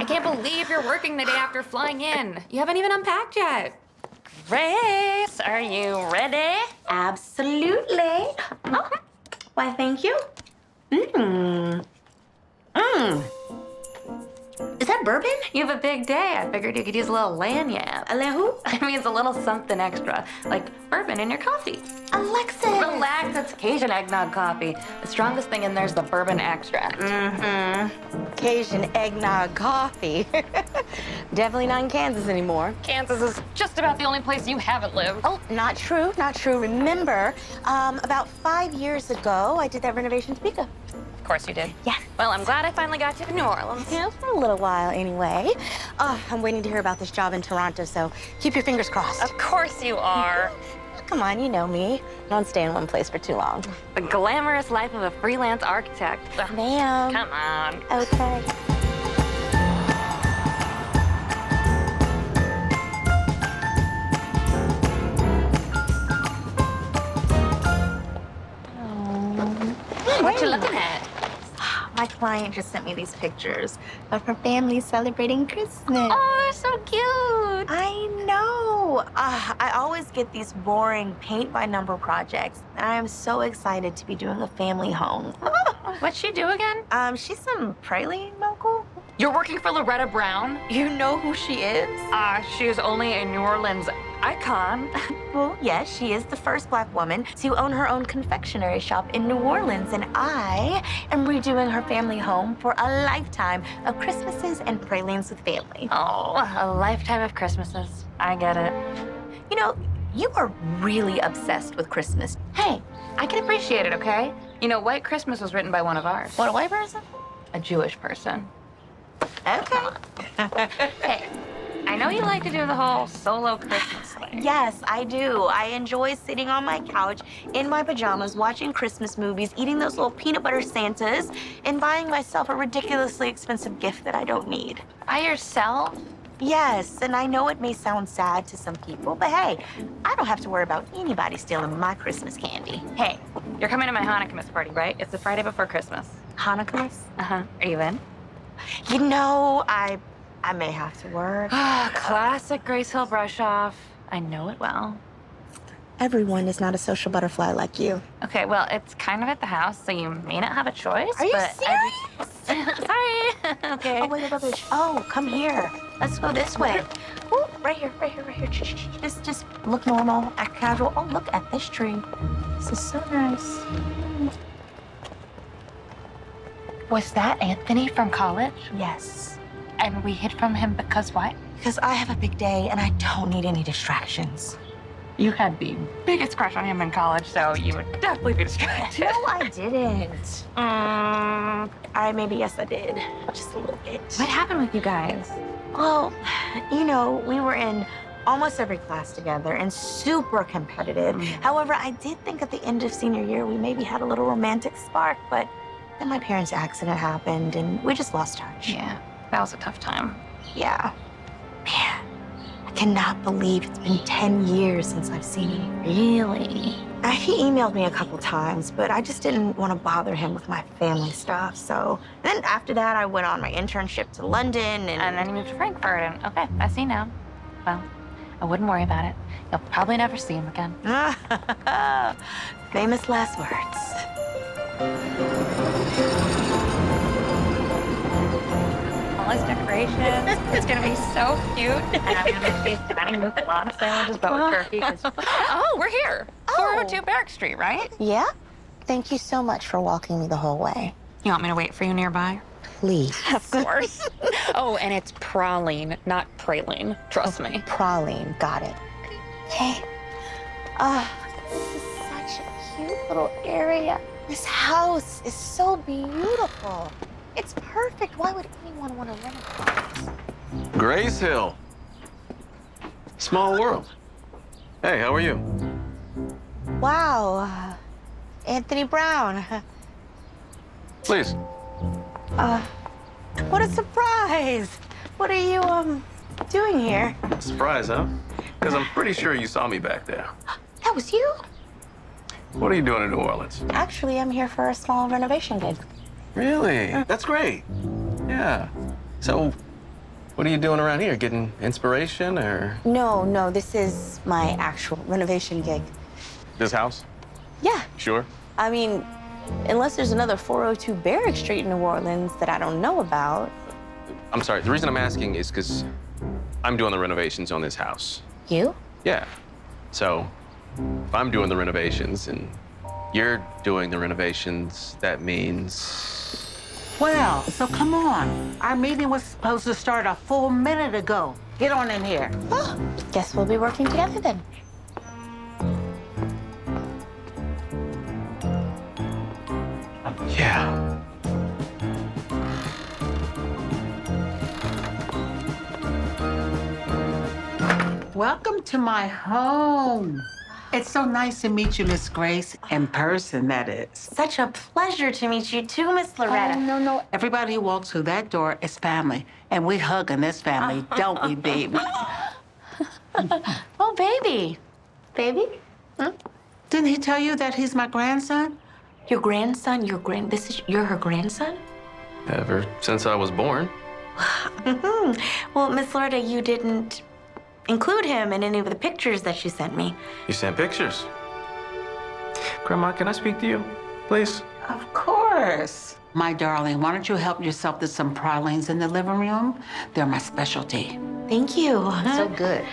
can't believe you're working the day after flying in. You haven't even unpacked yet. Grace, are you ready? Absolutely. Oh, why, thank you. Is that bourbon? You have a big day. I figured you could use a little lanyard. A who? I mean, it's a little something extra, like bourbon in your coffee. Alexis. Relax, it's Cajun eggnog coffee. The strongest thing in there's the bourbon extract. Cajun eggnog coffee. Definitely not in Kansas anymore. Kansas is just about the only place you haven't lived. Oh, not true, not true. Remember, about 5 years ago, I did that renovation to Pico. Of course you did. Yes. Well, I'm glad I finally got you to New Orleans. Yeah, for a little while anyway. I'm waiting to hear about this job in Toronto, so keep your fingers crossed. Of course you are. Come on, you know me. I don't stay in one place for too long. The glamorous life of a freelance architect. Ma'am. Come on. Okay. What you looking at? My client just sent me these pictures of her family celebrating Christmas. Oh, they're so cute. I know. I always get these boring paint-by-number projects, and I am so excited to be doing a family home. What'd she do again? She's some praline mogul. You're working for Loretta Brown? You know who she is? She's only a New Orleans icon. Well, yes, she is the first Black woman to own her own confectionery shop in New Orleans, and I am redoing her family home for a lifetime of Christmases and pralines with family. Oh, a lifetime of Christmases. I get it. You know, you are really obsessed with Christmas. Hey, I can appreciate it, okay? You know, White Christmas was written by one of ours. What, a white person? A Jewish person. Okay. Hey, I know you like to do the whole solo Christmas thing. Yes, I do. I enjoy sitting on my couch in my pajamas, watching Christmas movies, eating those little peanut butter Santas, and buying myself a ridiculously expensive gift that I don't need. By yourself? Yes, and I know it may sound sad to some people, but hey, I don't have to worry about anybody stealing my Christmas candy. Hey, you're coming to my Hanukkah party, right? It's the Friday before Christmas. Hanukkah? Uh-huh. Are you in? You know, I may have to work. Classic Grace Hill brush off. I know it well. Everyone is not a social butterfly like you. Okay, well, it's kind of at the house, so you may not have a choice. Are you but serious? Sorry. Okay. Oh, wait. Oh, come here. Let's go this way. Ooh, right here. Just look normal, act casual. Oh, look at this tree. This is so nice. Was that Anthony from college? Yes. And we hid from him because what? Because I have a big day and I don't need any distractions. You had the biggest crush on him in college, so you would definitely be distracted. No, I didn't. Maybe yes, I did. Just a little bit. What happened with you guys? Well, you know, we were in almost every class together and super competitive. However, I did think at the end of senior year, we maybe had a little romantic spark, but then my parents' accident happened and we just lost touch. Yeah, that was a tough time. Yeah. Man, I cannot believe it's been 10 years since I've seen him. Really? He emailed me a couple times, but I just didn't want to bother him with my family stuff. So then after that, I went on my internship to London And then you moved to Frankfurt, and okay, I see now. Well, I wouldn't worry about it. You'll probably never see him again. Famous last words. All his decorations. It's gonna be so cute. And I'm gonna make these tiny muffalana sandwiches, but with turkey. Oh, we're here. 402 Barrack Street, right? Yeah? Thank you so much for walking me the whole way. You want me to wait for you nearby? Please. Of course. Oh, and it's praline, not praline. Trust me. Praline. Got it. Okay. This is such a cute little area. This house is so beautiful. It's perfect. Why would anyone want to rent a house? Grace Hill. Small world. Hey, how are you? Wow. Anthony Brown. Please. What a surprise. What are you, doing here? Surprise, huh? Because I'm pretty sure you saw me back there. That was you? What are you doing in New Orleans? Actually, I'm here for a small renovation gig. Really? That's great. Yeah. So, What are you doing around here? Getting inspiration or No, this is my actual renovation gig. this house? Yeah, Sure. I mean, unless there's another 402 Barrack Street in New Orleans that I don't know about. I'm sorry. The reason I'm asking is because I'm doing the renovations on this house. You? Yeah. So if I'm doing the renovations and you're doing the renovations, that means... Well, so come on. Our meeting was supposed to start a full minute ago. Get on in here. Oh, guess we'll be working together then. Yeah. Welcome to my home. It's so nice to meet you, Miss Grace. In person, that is. Such a pleasure to meet you too, Miss Loretta. Oh, no. Everybody who walks through that door is family. And we hug in this family, don't we, baby? Oh, baby. Baby? Didn't he tell you that he's my grandson? Your grandson? You're her grandson? Ever since I was born. Well, Miss Loretta, you didn't include him in any of the pictures that you sent me. You sent pictures. Grandma, can I speak to you, please? Of course. My darling, why don't you help yourself to some pralines in the living room? They're my specialty. Thank you. So good.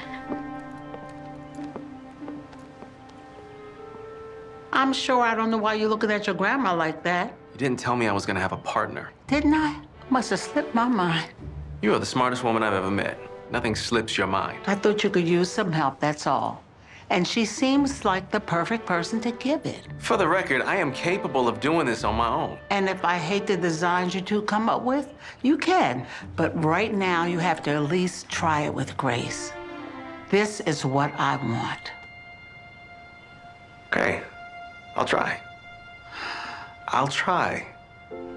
I'm sure I don't know why you're looking at your grandma like that. You didn't tell me I was gonna have a partner. Didn't I? Must have slipped my mind. You are the smartest woman I've ever met. Nothing slips your mind. I thought you could use some help, that's all. And she seems like the perfect person to give it. For the record, I am capable of doing this on my own. And if I hate the designs you two come up with, you can. But right now, you have to at least try it with Grace. This is what I want. Okay, I'll try. I'll try.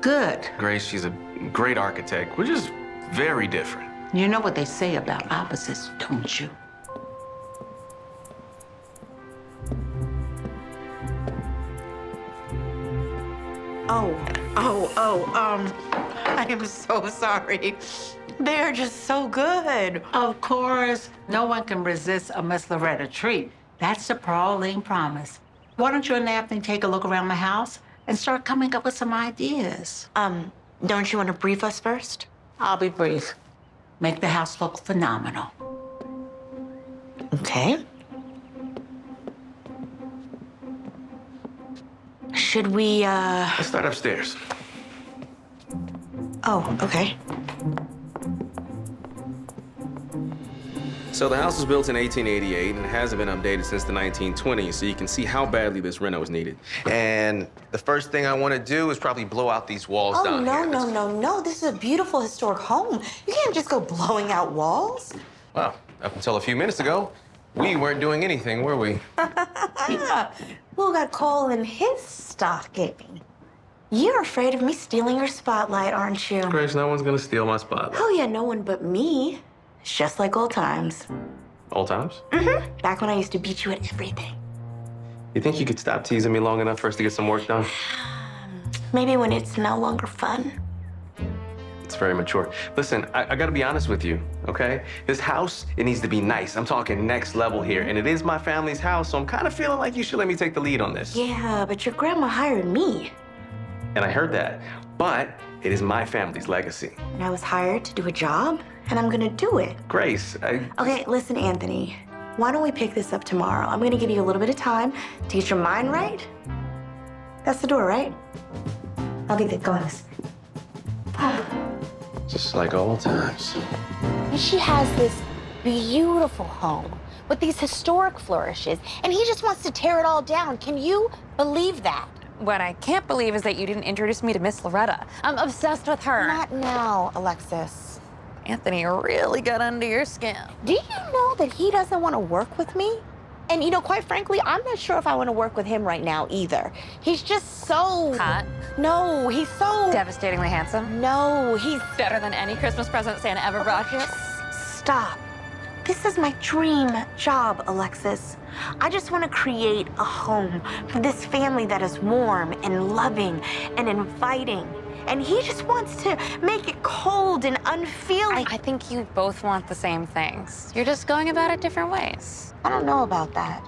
Good. Grace, she's a great architect. We're just very different. You know what they say about opposites, don't you? I am so sorry. They're just so good. Of course. No one can resist a Miss Loretta treat. That's the Pauline promise. Why don't you and Anthony take a look around the house and start coming up with some ideas? Don't you want to brief us first? I'll be brief. Make the house look phenomenal. Okay. Should we, Let's start upstairs. Oh, okay. So the house was built in 1888 and hasn't been updated since the 1920s, so you can see how badly this reno is needed. And the first thing I want to do is probably blow out these walls Oh, down here. no. This is a beautiful historic home. You can't just go blowing out walls. Well, up until a few minutes ago, we weren't doing anything, were we? Who got coal in his stocking? You're afraid of me stealing your spotlight, aren't you? Grace, no one's gonna steal my spotlight. Oh, yeah, no one but me. It's just like old times. Old times? Mm-hmm. Back when I used to beat you at everything. You think you could stop teasing me long enough for us to get some work done? Maybe when it's no longer fun. It's very mature. Listen, I gotta be honest with you, okay? This house, it needs to be nice. I'm talking next level here, and it is my family's house, so I'm kind of feeling like you should let me take the lead on this. Yeah, but your grandma hired me. And I heard that, but it is my family's legacy. And I was hired to do a job, and I'm gonna do it. Grace, Okay, listen, Anthony. Why don't we pick this up tomorrow? I'm gonna give you a little bit of time to get your mind right. That's the door, right? I'll be the glass. Just like old times. And she has this beautiful home with these historic flourishes, and he just wants to tear it all down. Can you believe that? What I can't believe is that you didn't introduce me to Miss Loretta. I'm obsessed with her. Not now, Alexis. Anthony really got under your skin. Do you know that he doesn't want to work with me? And, you know, quite frankly, I'm not sure if I want to work with him right now either. He's just so... Hot? No, he's so... Devastatingly handsome? No, he's... Better than any Christmas present Santa ever brought you? Stop. This is my dream job, Alexis. I just want to create a home for this family that is warm and loving and inviting. and he just wants to make it cold and unfeeling. I think you both want the same things. You're just going about it different ways. I don't know about that.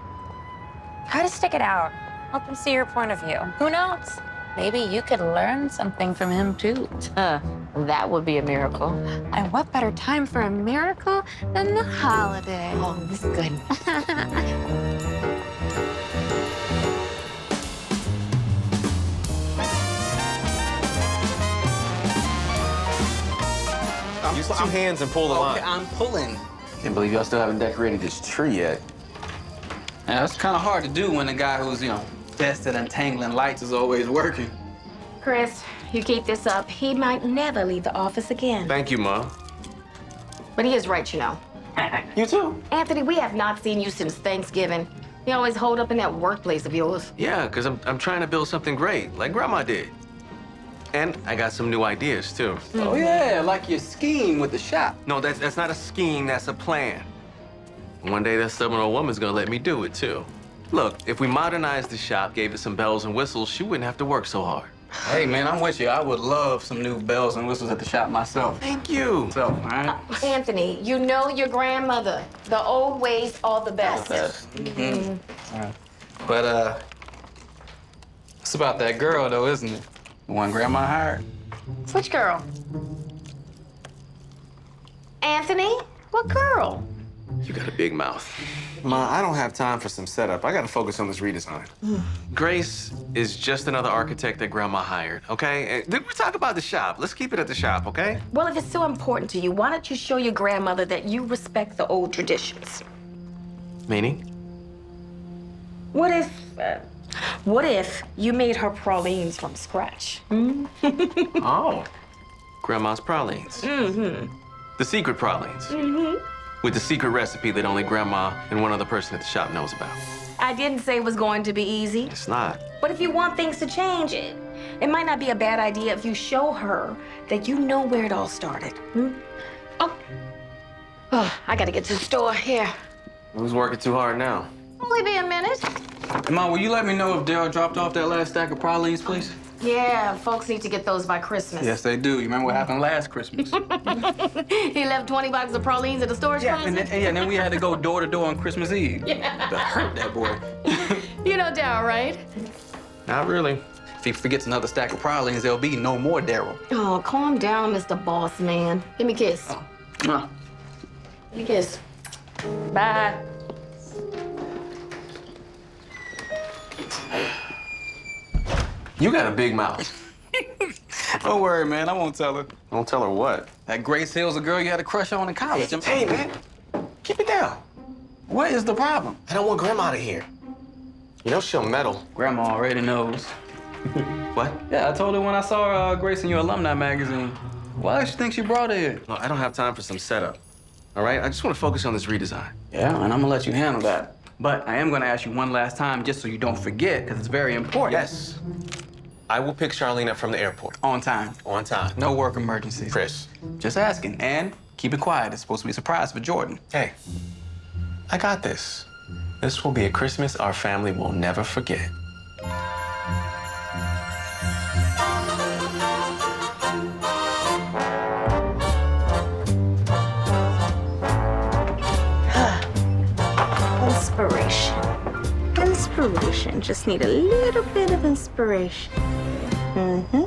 Try to stick it out. Help him see your point of view. Who knows? Maybe you could learn something from him, too. That would be a miracle. And what better time for a miracle than the holiday? Oh, this is good. Use 2 hands and pull the line. Okay, I'm pulling. Can't believe y'all still haven't decorated this tree yet. Yeah, it's kind of hard to do when the guy who's, best at untangling lights is always working. Chris, you keep this up, he might never leave the office again. Thank you, Mom. But he is right, you know. You too. Anthony, we have not seen you since Thanksgiving. You always hold up in that workplace of yours. Yeah, because I'm trying to build something great, like Grandma did. And I got some new ideas, too. Oh, yeah, like your scheme with the shop. No, that's not a scheme, that's a plan. One day that stubborn old woman's gonna let me do it, too. Look, if we modernized the shop, gave it some bells and whistles, she wouldn't have to work so hard. Hey, man, I'm with you. I would love some new bells and whistles at the shop myself. Thank you. So, all right. Anthony, you know your grandmother. The old ways are the best. All right. But, it's about that girl, though, isn't it? The one Grandma hired. Which girl? Anthony? What girl? You got a big mouth. Ma, I don't have time for some setup. I gotta focus on this redesign. Grace is just another architect that Grandma hired, okay? And did we talk about the shop? Let's keep it at the shop, okay? Well, if it's so important to you, why don't you show your grandmother that you respect the old traditions? Meaning? What if you made her pralines from scratch? Oh. Grandma's pralines. Mm-hmm. The secret pralines. Mm-hmm. With the secret recipe that only Grandma and one other person at the shop knows about. I didn't say it was going to be easy. It's not. But if you want things to change, it might not be a bad idea if you show her that you know where it all started. Oh, I gotta get to the store. Here. Who's working too hard now? Only be a minute. Ma, will you let me know if Daryl dropped off that last stack of pralines, please? Yeah, folks need to get those by Christmas. Yes, they do. You remember what happened last Christmas? He left 20 boxes of pralines at the storage closet. And then we had to go door to door on Christmas Eve. Yeah. That hurt that boy. You know Daryl, right? Not really. If he forgets another stack of pralines, there'll be no more Daryl. Oh, calm down, Mr. Boss Man. Give me a kiss. Oh. Mwah. Give me a kiss. Bye. You got a big mouth. Don't worry, man. I won't tell her. Don't tell her what. That Grace Hill's a girl you had a crush on in college. Hey, man. Keep it down. What is the problem? I don't want Grandma to hear. You know she'll meddle. Grandma already knows. What? Yeah, I told her when I saw Grace in your alumni magazine. Why does she think she brought her here? No, I don't have time for some setup. All right? I just want to focus on this redesign. Yeah, and I'm gonna let you handle that. But I am gonna ask you one last time just so you don't forget, because it's very important. Yes. I will pick Charlene up from the airport. On time. On time. No work emergencies. Chris. Just asking. And keep it quiet. It's supposed to be a surprise for Jordan. Hey, I got this. This will be a Christmas our family will never forget. Inspiration. Just need a little bit of inspiration. Mm-hmm.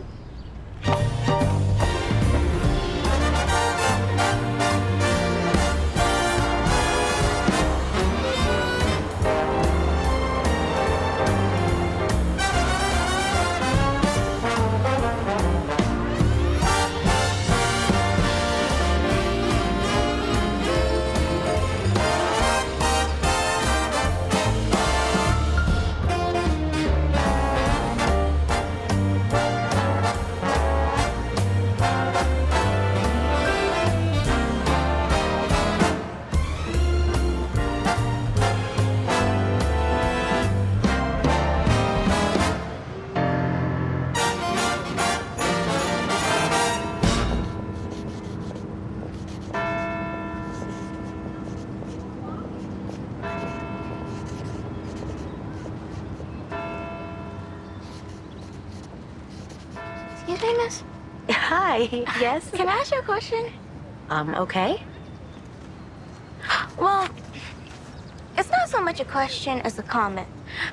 Excuse me, miss? Hi. Yes? Can I ask you a question? Okay. Well, it's not so much a question as a comment.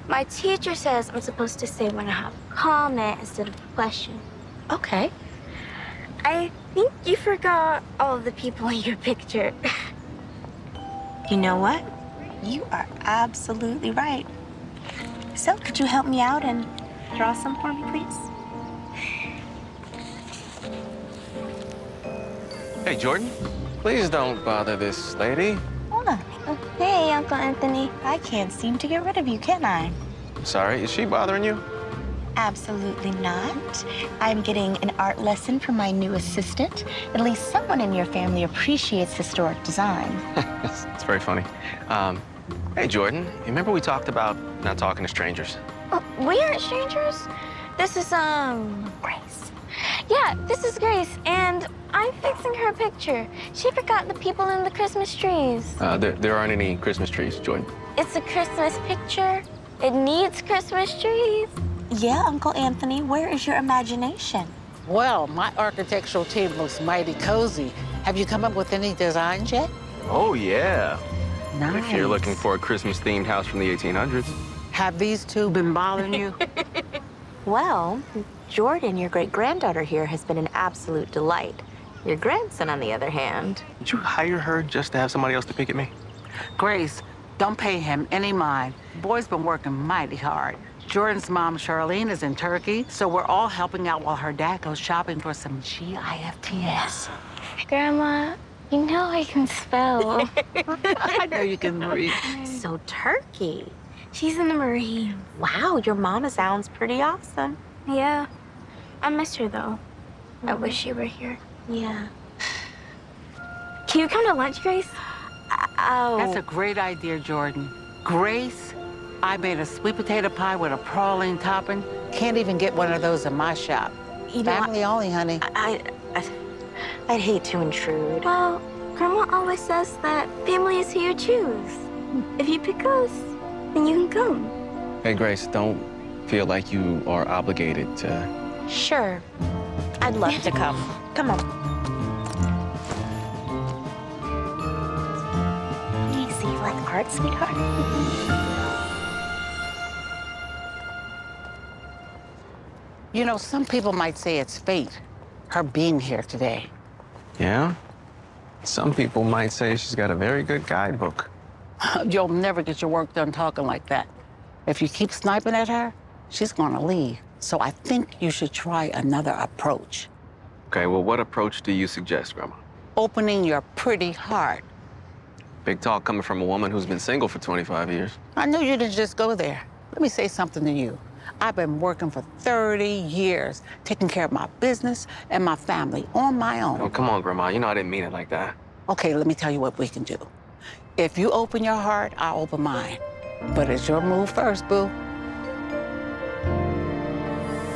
My teacher says I'm supposed to say when I have a comment instead of a question. Okay. I think you forgot all of the people in your picture. You know what? You are absolutely right. So, could you help me out and draw some for me, please? Hey, Jordan, please don't bother this lady. Oh, Hey, Uncle Anthony. I can't seem to get rid of you, can I? Sorry, is she bothering you? Absolutely not. I'm getting an art lesson from my new assistant. At least someone in your family appreciates historic design. It's very funny. Hey, Jordan, you remember we talked about not talking to strangers? Oh, we aren't strangers. This is, Grace. Yeah, this is Grace, and I'm fixing her picture. She forgot the people in the Christmas trees. There aren't any Christmas trees, Jordan. It's a Christmas picture. It needs Christmas trees. Yeah, Uncle Anthony, where is your imagination? Well, my architectural team looks mighty cozy. Have you come up with any designs yet? Oh, yeah. Nice. If you're looking for a Christmas-themed house from the 1800s. Have these two been bothering you? Well, Jordan, your great-granddaughter here, has been an absolute delight. Your grandson, on the other hand. Did you hire her just to have somebody else to pick at me? Grace, don't pay him any mind. Boy's been working mighty hard. Jordan's mom, Charlene, is in Turkey, so we're all helping out while her dad goes shopping for some GIFTs. Grandma, you know I can spell. I know you can read. So Turkey. She's in the Marines. Wow, your mama sounds pretty awesome. Yeah. I miss her, though. I wish she were here. Yeah. Can you come to lunch, Grace? Oh. That's a great idea, Jordan. Grace, I made a sweet potato pie with a praline topping. Can't even get one of those in my shop. You know, Family only, honey. I'd hate to intrude. Well, Grandma always says that family is who you choose. If you pick us, then you can come. Hey, Grace, don't feel like you are obligated to... Sure. I'd love to come. Come on. So you like art, sweetheart? You know, some people might say it's fate, her being here today. Yeah? Some people might say she's got a very good guidebook. You'll never get your work done talking like that. If you keep sniping at her, she's gonna leave. So I think you should try another approach. Okay, well, what approach do you suggest, Grandma? Opening your pretty heart. Big talk coming from a woman who's been single for 25 years. I knew you didn't just go there. Let me say something to you. I've been working for 30 years, taking care of my business and my family on my own. Oh, come on, Grandma. You know I didn't mean it like that. Okay, let me tell you what we can do. If you open your heart, I'll open mine. But it's your move first, boo.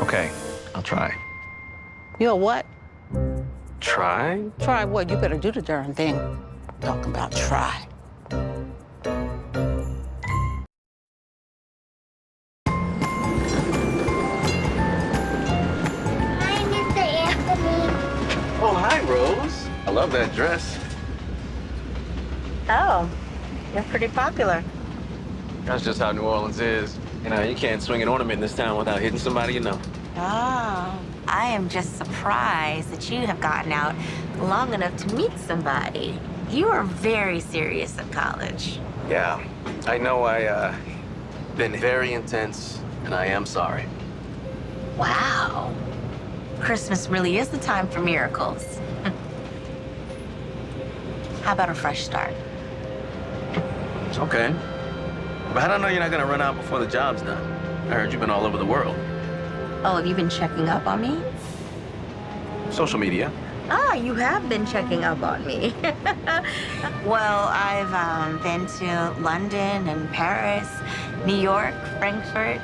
Okay, I'll try. You'll what? Try? Try what? You better do the darn thing. Talking about try. Hi, Mr. Anthony. Oh, hi, Rose. I love that dress. Oh, you're pretty popular. That's just how New Orleans is. You know, you can't swing an ornament in this town without hitting somebody you know. Oh, I am just surprised that you have gotten out long enough to meet somebody. You are very serious at college. Yeah, I know been very intense, and I am sorry. Wow. Christmas really is the time for miracles. How about a fresh start? Okay. But how do I know you're not gonna run out before the job's done? I heard you've been all over the world. Oh, have you been checking up on me? Social media. Ah, you have been checking up on me. Well, I've been to London and Paris, New York, Frankfurt.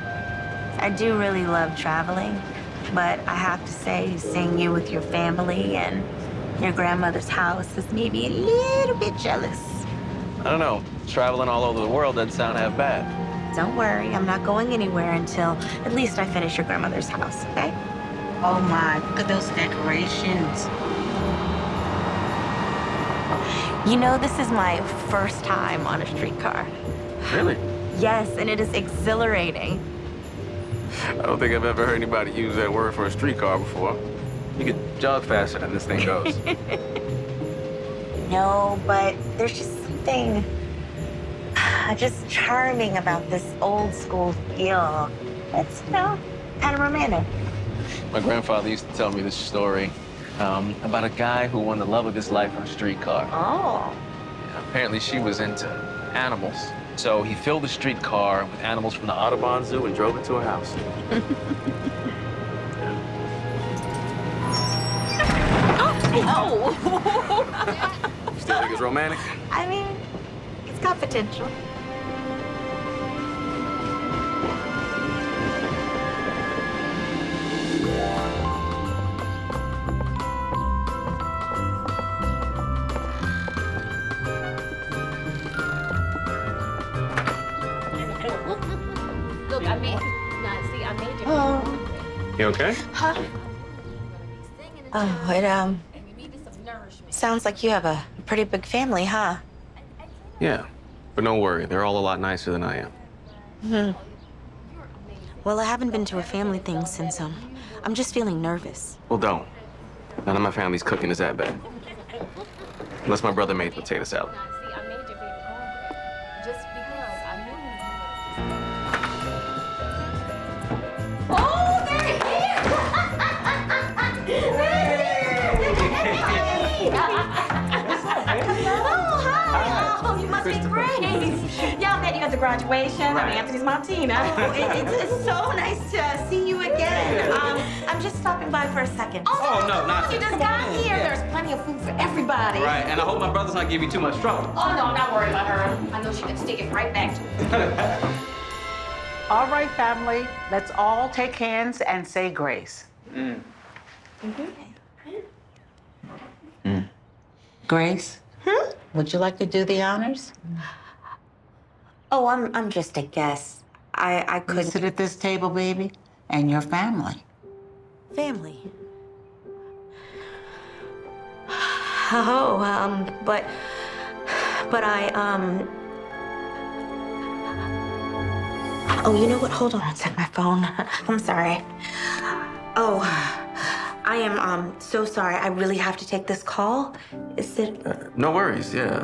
I do really love traveling, but I have to say, seeing you with your family and your grandmother's house has made me a little bit jealous. I don't know. Traveling all over the world doesn't sound half bad. Don't worry, I'm not going anywhere until at least I finish your grandmother's house, okay? Oh my, look at those decorations. You know, this is my first time on a streetcar. Really? Yes, and it is exhilarating. I don't think I've ever heard anybody use that word for a streetcar before. You could jog faster than this thing goes. No, but there's just something just charming about this old school feel. It's, kind of romantic. My grandfather used to tell me this story about a guy who won the love of his life on a streetcar. Oh. Apparently, she was into animals. So he filled the streetcar with animals from the Audubon Zoo and drove it to her house. Oh! Still think it's romantic? I mean, it's got potential. Look, I made you. You okay? Huh? Oh, it, sounds like you have a pretty big family, huh? Yeah, but don't worry. They're all a lot nicer than I am. Hmm. Well, I haven't been to a family thing since, I'm just feeling nervous. Well, don't. None of my family's cooking is that bad. Unless my brother made potato salad. See, I made your baby cornbread just because I knew you would. Oh, they're here! Oh, hi! Oh, you must be Grace. Yeah, I met you at the graduation. I'm Anthony's mom, Tina. Oh, it's so nice to see you again. I'm just stopping by for a second. Oh, no, not you that. just got here. There's plenty of food for everybody. Right, and I hope my brother's not giving you too much trouble. Oh, no, not worry about her. I know she can stick it right back to me. All right, family, let's all take hands and say grace. Grace, would you like to do the honors? Oh, I'm just a guest. I You couldn't. sit at this table, baby, and your family. Family. Oh, but oh, you know what? Hold on, check my phone. I'm sorry. Oh, I am so sorry. I really have to take this call. Is it? No worries, yeah.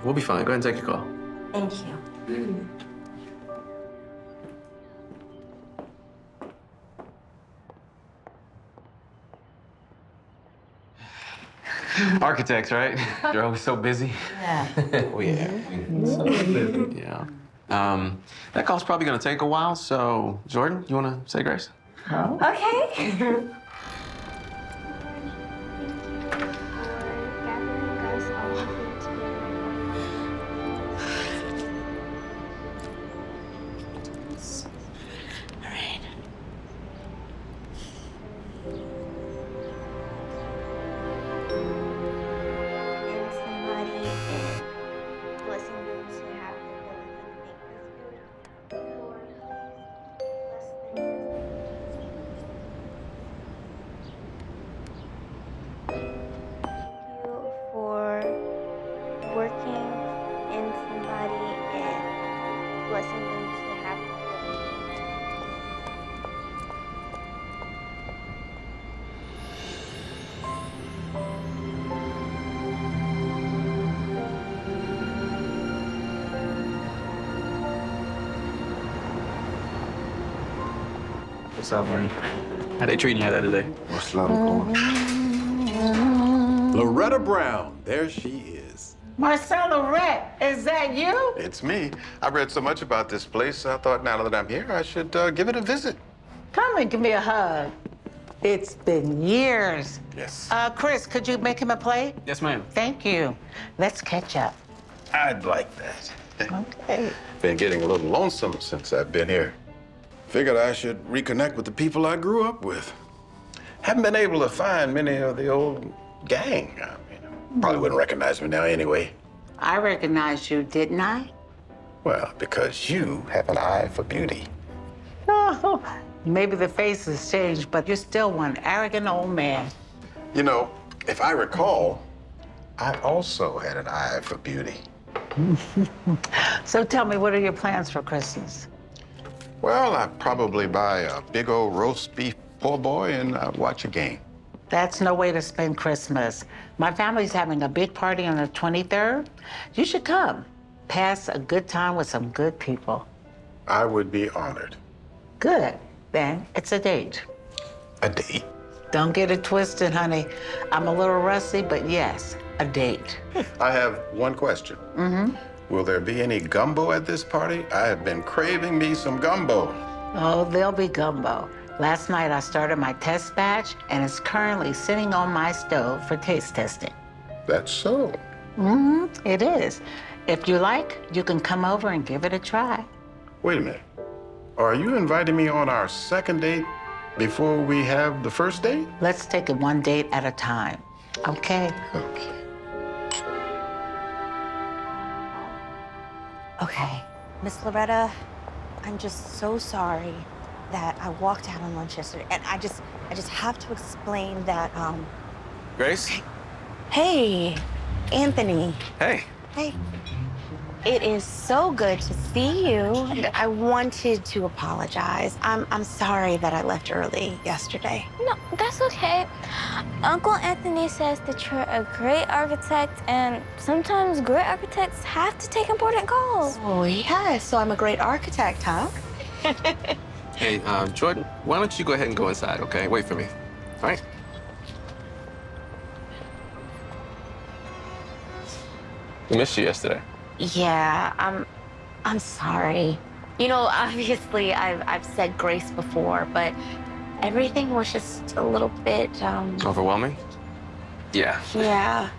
We'll be fine. Go ahead and take your call. Thank you. Architects, right? They're always so busy. Yeah. Oh, yeah. So busy, yeah. That call's probably gonna take a while, so Jordan, you wanna say grace? Okay. All right. And somebody blessing them to have the ability to make this beautiful. Lord, please bless them. Thank you for working in somebody and blessing them to have the ability. What's up, man? How they treating you out today? What's up, Loretta Brown, there she is. Marcella Rhett, is that you? It's me. I read so much about this place, I thought now that I'm here, I should give it a visit. Come and give me a hug. It's been years. Yes. Chris, could you make him a plate? Yes, ma'am. Thank you. Let's catch up. I'd like that. Okay. Been getting a little lonesome since I've been here. Figured I should reconnect with the people I grew up with. Haven't been able to find many of the old gang. I mean, probably wouldn't recognize me now anyway. I recognized you, didn't I? Well, because you have an eye for beauty. Oh, Maybe the face has changed, but you're still one arrogant old man. You know, if I recall, I also had an eye for beauty. So tell me, what are your plans for Christmas? Well, I'd probably buy a big old roast beef po' boy and watch a game. That's no way to spend Christmas. My family's having a big party on the 23rd. You should come. Pass a good time with some good people. I would be honored. Good. Then it's a date. A date? Don't get it twisted, honey. I'm a little rusty, but yes, a date. I have one question. Will there be any gumbo at this party? I have been craving me some gumbo. Oh, there'll be gumbo. Last night I started my test batch, and it's currently sitting on my stove for taste testing. That's so. It is. If you like, you can come over and give it a try. Wait a minute. Are you inviting me on our second date before we have the first date? Let's take it one date at a time, okay? Okay. Okay, Miss Loretta, I'm just so sorry that I walked out on lunch yesterday, and I just have to explain that. Grace? Hey, Anthony. Hey. Hey. It is so good to see you. I wanted to apologize. I'm sorry that I left early yesterday. No, that's okay. Uncle Anthony says that you're a great architect, and sometimes great architects have to take important calls. Oh, yeah, so I'm a great architect, huh? Hey, Jordan, why don't you go ahead and go inside, okay? Wait for me. All right? We missed you yesterday. Yeah, I'm sorry. You know, obviously I've said grace before, but everything was just a little bit Overwhelming? Yeah. Yeah.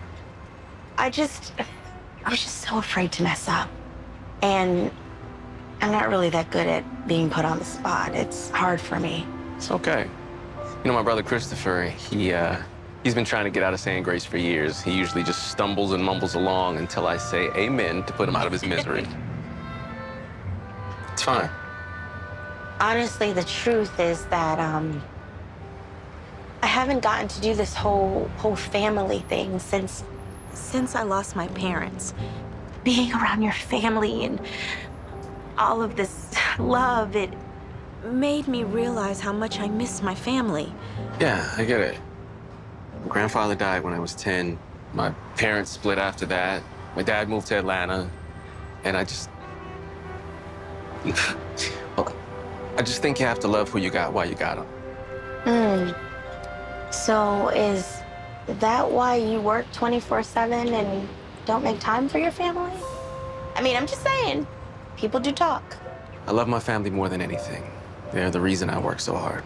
I was just so afraid to mess up. And I'm not really that good at being put on the spot. It's hard for me. It's okay. You know, my brother Christopher, he's been trying to get out of saying grace for years. He usually just stumbles and mumbles along until I say amen to put him out of his misery. It's fine. Honestly, the truth is that I haven't gotten to do this whole family thing since I lost my parents. Being around your family and all of this love, it made me realize how much I miss my family. Yeah, I get it. My grandfather died when I was 10. My parents split after that. My dad moved to Atlanta. And I just think you have to love who you got while you got them. So is that why you work 24/7 and don't make time for your family? I mean, I'm just saying, people do talk. I love my family more than anything. They're the reason I work so hard.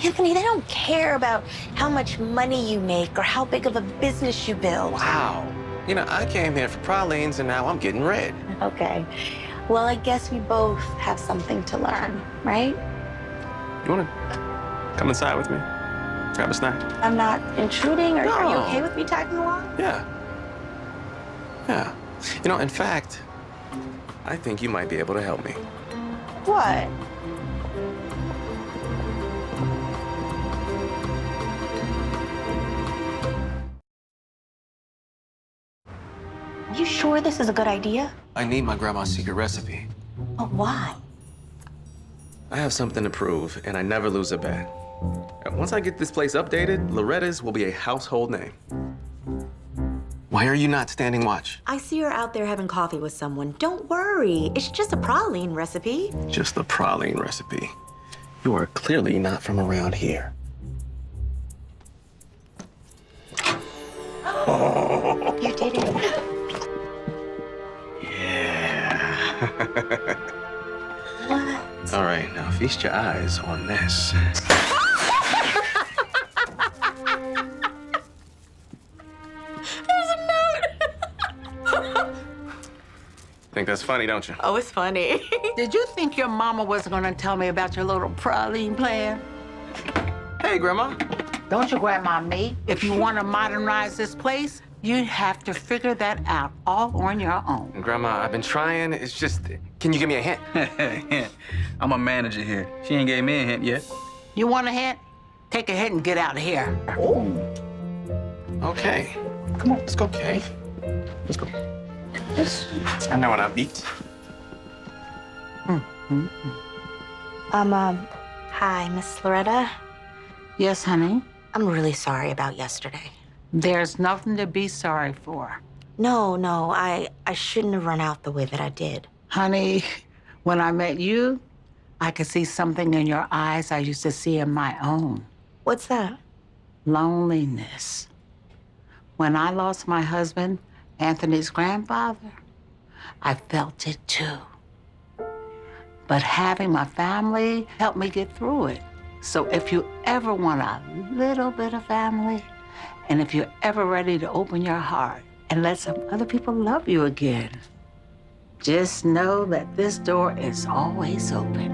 Anthony, they don't care about how much money you make or how big of a business you build. Wow. You know, I came here for pralines and now I'm getting red. Okay. Well, I guess we both have something to learn, right? You wanna come inside with me? Grab a snack? I'm not intruding, or are you No. okay with me tagging along? Yeah. Yeah. You know, in fact, I think you might be able to help me. What? You sure this is a good idea? I need my grandma's secret recipe. But why? I have something to prove, and I never lose a bet. Once I get this place updated, Loretta's will be a household name. Why are you not standing watch? I see her out there having coffee with someone. Don't worry. It's just a praline recipe. Just the praline recipe. You are clearly not from around here. You did it. Yeah. What? All right, now feast your eyes on this. There's a note. Think that's funny, don't you? Oh, it's funny. Did you think your mama was gonna tell me about your little praline plan? Hey, Grandma. Don't your grandma me? If you want to modernize this place, you'd have to figure that out all on your own. Grandma, I've been trying. It's just, can you give me a hint? Hint. I'm a manager here. She ain't gave me a hint yet. You want a hint? Take a hit and get out of here. Okay. Come on, let's go. Okay. Let's go. I know what I beat. Hi, Miss Loretta. Yes, honey? I'm really sorry about yesterday. There's nothing to be sorry for. No, I shouldn't have run out the way that I did. Honey, when I met you, I could see something in your eyes I used to see in my own. What's that? Loneliness. When I lost my husband, Anthony's grandfather, I felt it too. But having my family helped me get through it. So if you ever want a little bit of family, and if you're ever ready to open your heart and let some other people love you again, just know that this door is always open.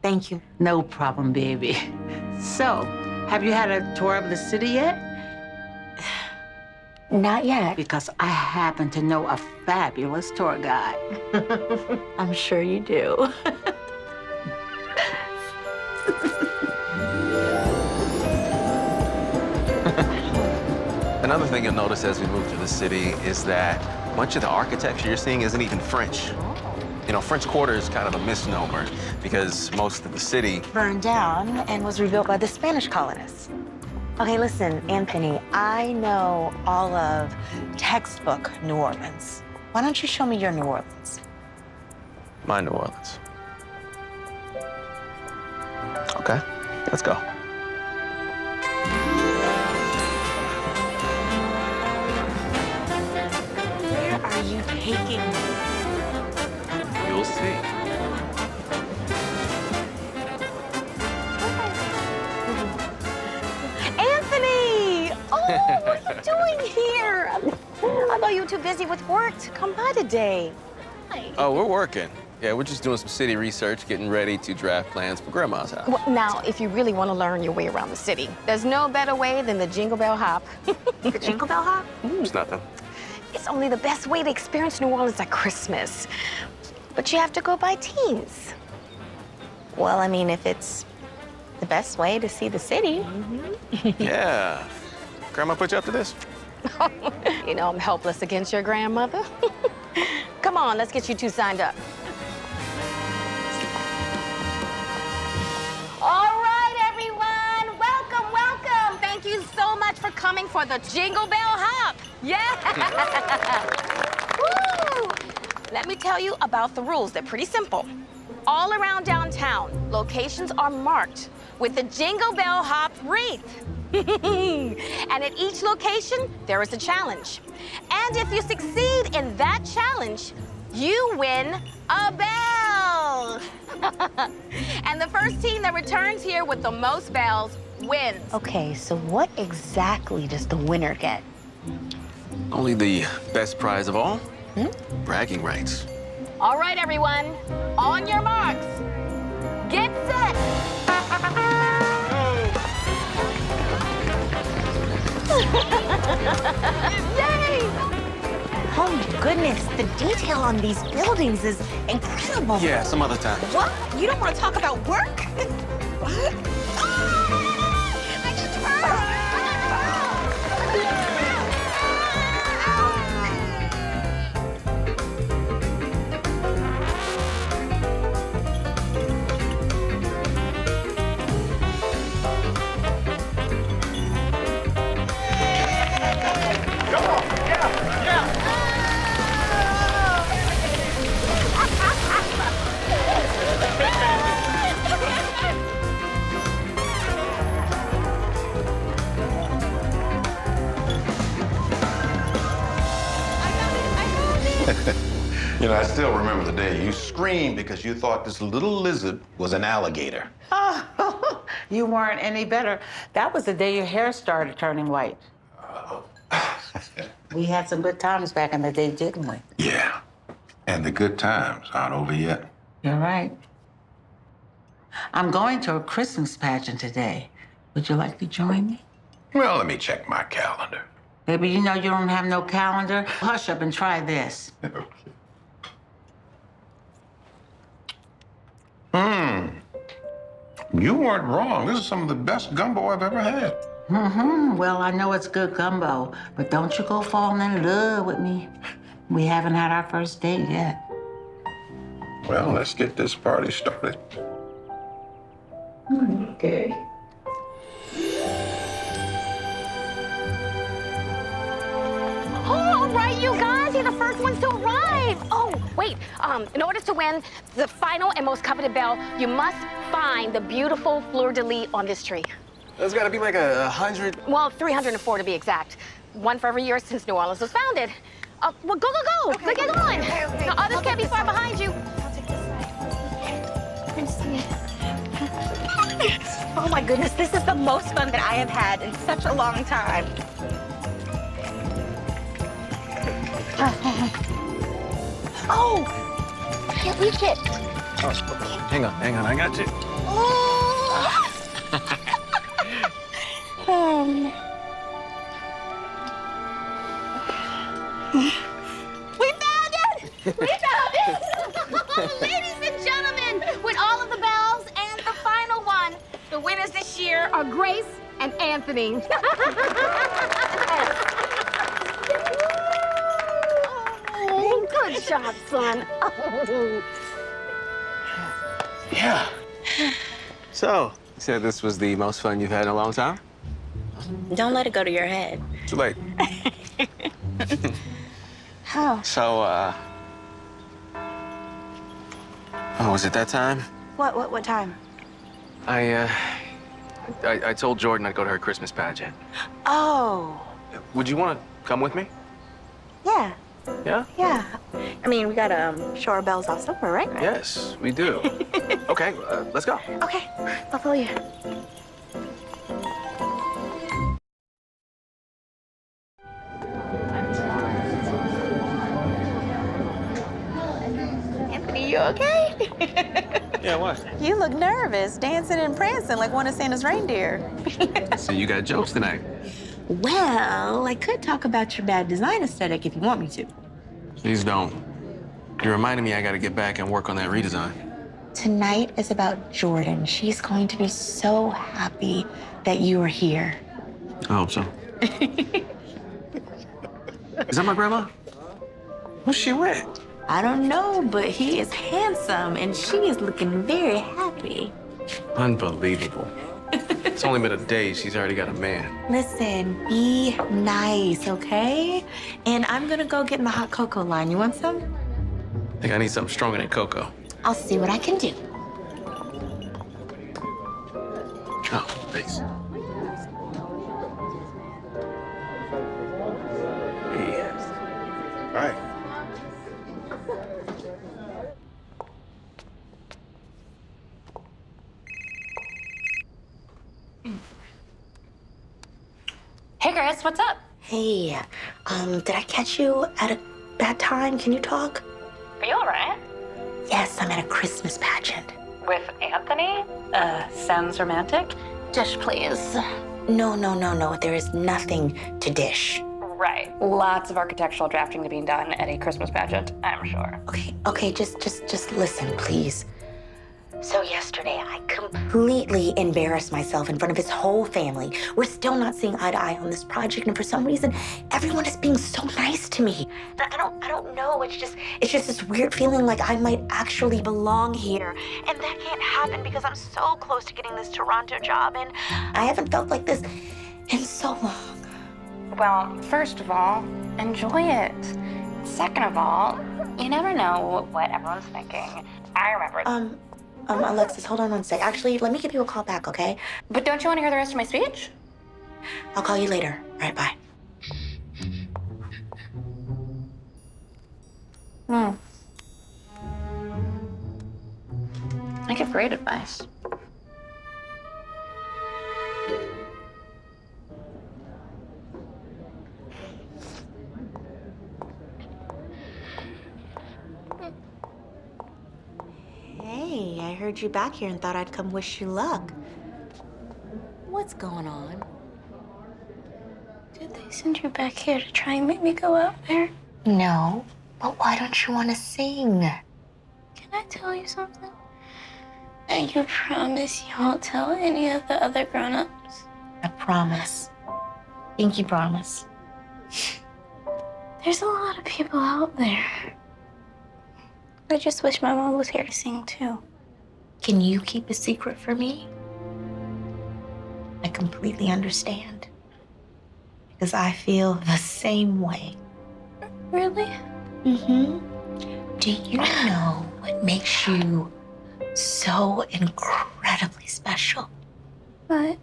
Thank you. No problem, baby. So, have you had a tour of the city yet? Not yet. Because I happen to know a fabulous tour guide. I'm sure you do. Another thing you'll notice as we move through the city is that much of the architecture you're seeing isn't even French. You know, French Quarter is kind of a misnomer because most of the city... Burned down and was rebuilt by the Spanish colonists. Okay, listen, Anthony, I know all of textbook New Orleans. Why don't you show me your New Orleans? My New Orleans. Okay, let's go. Where are you taking me? You'll see. Anthony! Oh, what are you doing here? I thought you were too busy with work to come by today. Oh, we're working. Yeah, we're just doing some city research, getting ready to draft plans for Grandma's house. Well, now, if you really want to learn your way around the city, there's no better way than the Jingle Bell Hop. The Jingle Bell Hop? It's nothing. It's only the best way to experience New Orleans at Christmas. But you have to go by teams. Well, I mean, if it's the best way to see the city. Yeah. Grandma put you up to this? You know, I'm helpless against your grandmother. Come on, let's get you two signed up. All right, everyone. Welcome, welcome. Thank you so much for coming for the Jingle Bell Hop. Yeah. Woo! Let me tell you about the rules. They're pretty simple. All around downtown, locations are marked with the Jingle Bell Hop wreath. And at each location, there is a challenge. And if you succeed in that challenge, you win a bell. And the first team that returns here with the most bells wins. Okay, so what exactly does the winner get? Only the best prize of all, bragging rights. All right, everyone, on your marks, get set. Yay! Oh my goodness, the detail on these buildings is incredible. Yeah, some other time. What? You don't want to talk about work? What? You know, I still remember the day you screamed because you thought this little lizard was an alligator. Oh, you weren't any better. That was the day your hair started turning white. We had some good times back in the day, didn't we? Yeah, and the good times aren't over yet. You're right. I'm going to a Christmas pageant today. Would you like to join me? Well, let me check my calendar. Baby, you know you don't have no calendar. Hush up and try this. You weren't wrong. This is some of the best gumbo I've ever had. Well, I know it's good gumbo, but don't you go falling in love with me. We haven't had our first date yet. Well, let's get this party started. Okay. Oh, all right, you guys, you're the first ones to arrive. Oh, wait, in order to win the final and most coveted bell, you must find the beautiful fleur-de-lis on this tree. There's gotta be like 100. Well, 304 to be exact. One for every year since New Orleans was founded. Well, go, go, go. Okay, Get going. okay. Now, others can't be far behind you. I'll take this side. Oh my goodness, this is the most fun that I have had in such a long time. Oh, I can't reach it. Hang on, I got you. We found it! We found it! Ladies and gentlemen, with all of the bells and the final one, the winners this year are Grace and Anthony. Oh, good job, son. Yeah. So, you said this was the most fun you've had in a long time? Don't let it go to your head. Too late. How? So, oh, was it that time? What time? I told Jordan I'd go to her Christmas pageant. Oh, Would you want to come with me? yeah, Yeah? yeah. I mean, we gotta show our bells off somewhere, right? Yes, we do. Okay, let's go. Okay, I'll follow you. Anthony, you okay? Yeah, what? You look nervous, dancing and prancing like one of Santa's reindeer. So you got jokes tonight. Well, I could talk about your bad design aesthetic if you want me to. Please don't. You reminded me I got to get back and work on that redesign. Tonight is about Jordan. She's going to be so happy that you are here. I hope so. Is that my grandma? Who's she with? I don't know, but he is handsome and she is looking very happy. Unbelievable. It's only been a day. She's already got a man. Listen, be nice, okay? And I'm gonna go get in the hot cocoa line. You want some? I think I need something stronger than cocoa. I'll see what I can do. Oh, thanks. Hey. All right. Hey, Grace, what's up? Hey, did I catch you at a bad time? Can you talk? Are you all right? Yes, I'm at a Christmas pageant. With Anthony? Sounds romantic. Dish, please. No. There is nothing to dish. Right. Lots of architectural drafting to be done at a Christmas pageant, I'm sure. Okay, just listen, please. So yesterday, I completely embarrassed myself in front of his whole family. We're still not seeing eye to eye on this project, and for some reason, everyone is being so nice to me. I don't know. It's just this weird feeling like I might actually belong here, and that can't happen because I'm so close to getting this Toronto job, and I haven't felt like this in so long. Well, first of all, enjoy it. Second of all, you never know what everyone's thinking. I remember. Alexis, hold on one sec. Actually, let me give you a call back, okay? But don't you want to hear the rest of my speech? I'll call you later. All right, bye. I give great advice. Hey, I heard heard you back here and thought I'd come wish you luck. What's going on? Did they send you back here to try and make me go out there? No, but why don't you want to sing? Can I tell you something? And you promise you won't tell any of the other grown-ups? I promise. Pinky promise. There's a lot of people out there. I just wish my mom was here to sing too. Can you keep a secret for me? I completely understand. Because I feel the same way. Really? Mm-hmm. Do you know what makes you so incredibly special? What?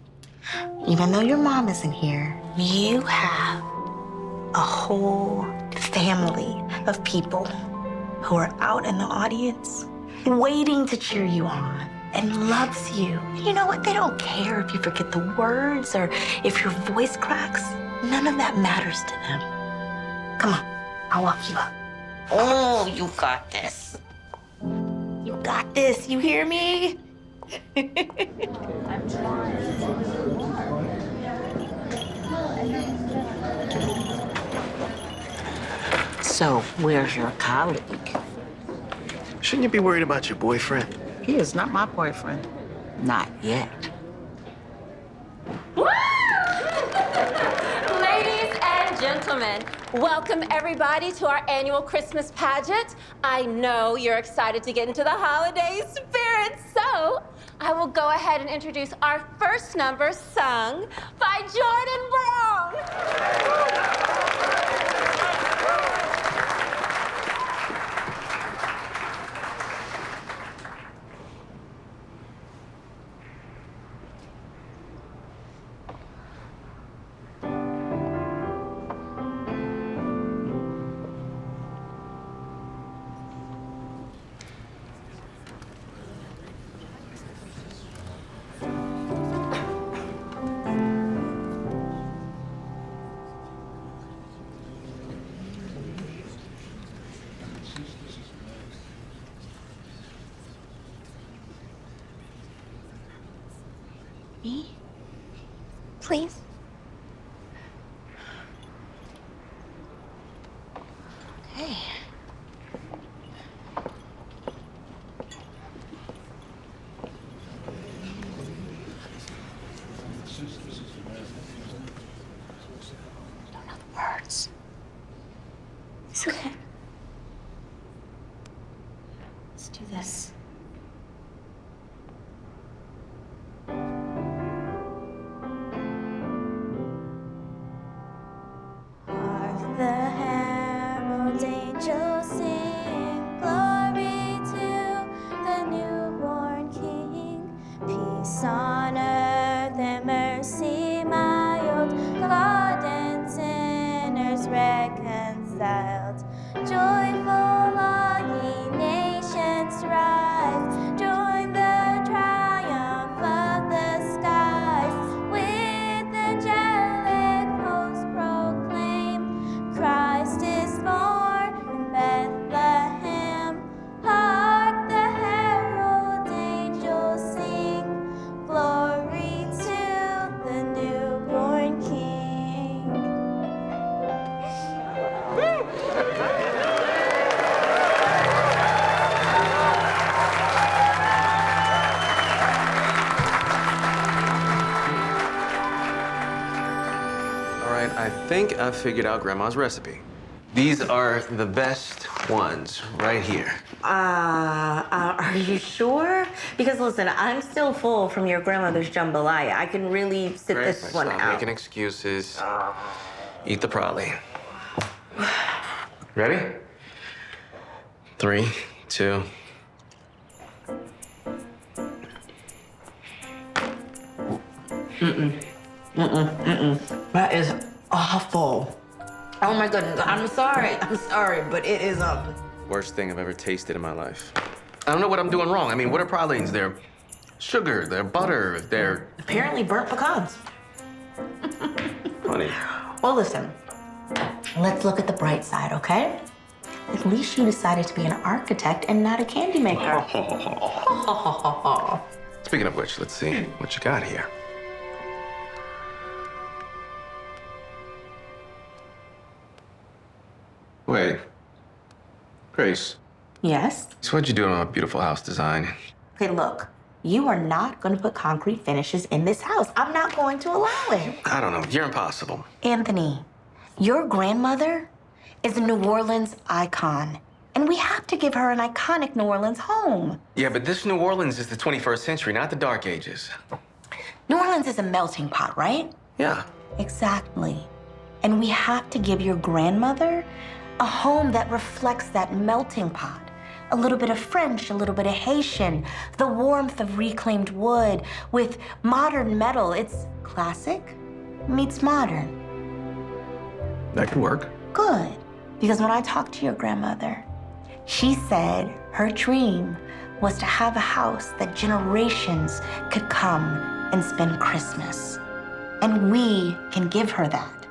Even though your mom isn't here, you have a whole family of people who are out in the audience waiting to cheer you on and loves you. You know what? They don't care if you forget the words or if your voice cracks. None of that matters to them. Come on, I'll walk you up. Oh, you got this. You got this, you hear me? So, where's your colleague? Shouldn't you be worried about your boyfriend? He is not my boyfriend. Not yet. Ladies and gentlemen, welcome everybody to our annual Christmas pageant. I know you're excited to get into the holiday spirit, so I will go ahead and introduce our first number sung by Jordan Brown. Me? Please? Okay. Don't know the words. It's okay. Let's do this. The herald angels sing, glory to the newborn King. Peace on earth and mercy mild, God and sinners reconciled. Joyful all ye nations rise, join the triumph of the skies. With angelic hosts proclaim, Christ is born in Bethlehem. Hark the herald angels sing, glory to the newborn King. All right, I think I figured out Grandma's recipe. These are the best ones right here. Are you sure? Because listen, I'm still full from your grandmother's jambalaya. I can really sit this one Stop out. making excuses. Eat the prolly. Ready? 3, 2. That is awful. Oh my goodness, I'm sorry, but it is Worst thing I've ever tasted in my life. I don't know what I'm doing wrong. I mean, what are pralines? They're sugar, they're butter, they're... apparently burnt pecans. Honey. Well, listen, let's look at the bright side, okay? At least you decided to be an architect and not a candy maker. Speaking of which, let's see what you got here. Wait. Grace, Yes? so what'd you do on my beautiful house design? Okay, look, you are not going to put concrete finishes in this house. I'm not going to allow it. I don't know. You're impossible. Anthony, your grandmother is a New Orleans icon, and we have to give her an iconic New Orleans home. Yeah, but this New Orleans is the 21st century, not the Dark Ages. New Orleans is a melting pot, right? Yeah. Exactly. And we have to give your grandmother a home that reflects that melting pot. A little bit of French, a little bit of Haitian, the warmth of reclaimed wood with modern metal. It's classic meets modern. That could work. Good. Because when I talked to your grandmother, she said her dream was to have a house that generations could come and spend Christmas. And we can give her that.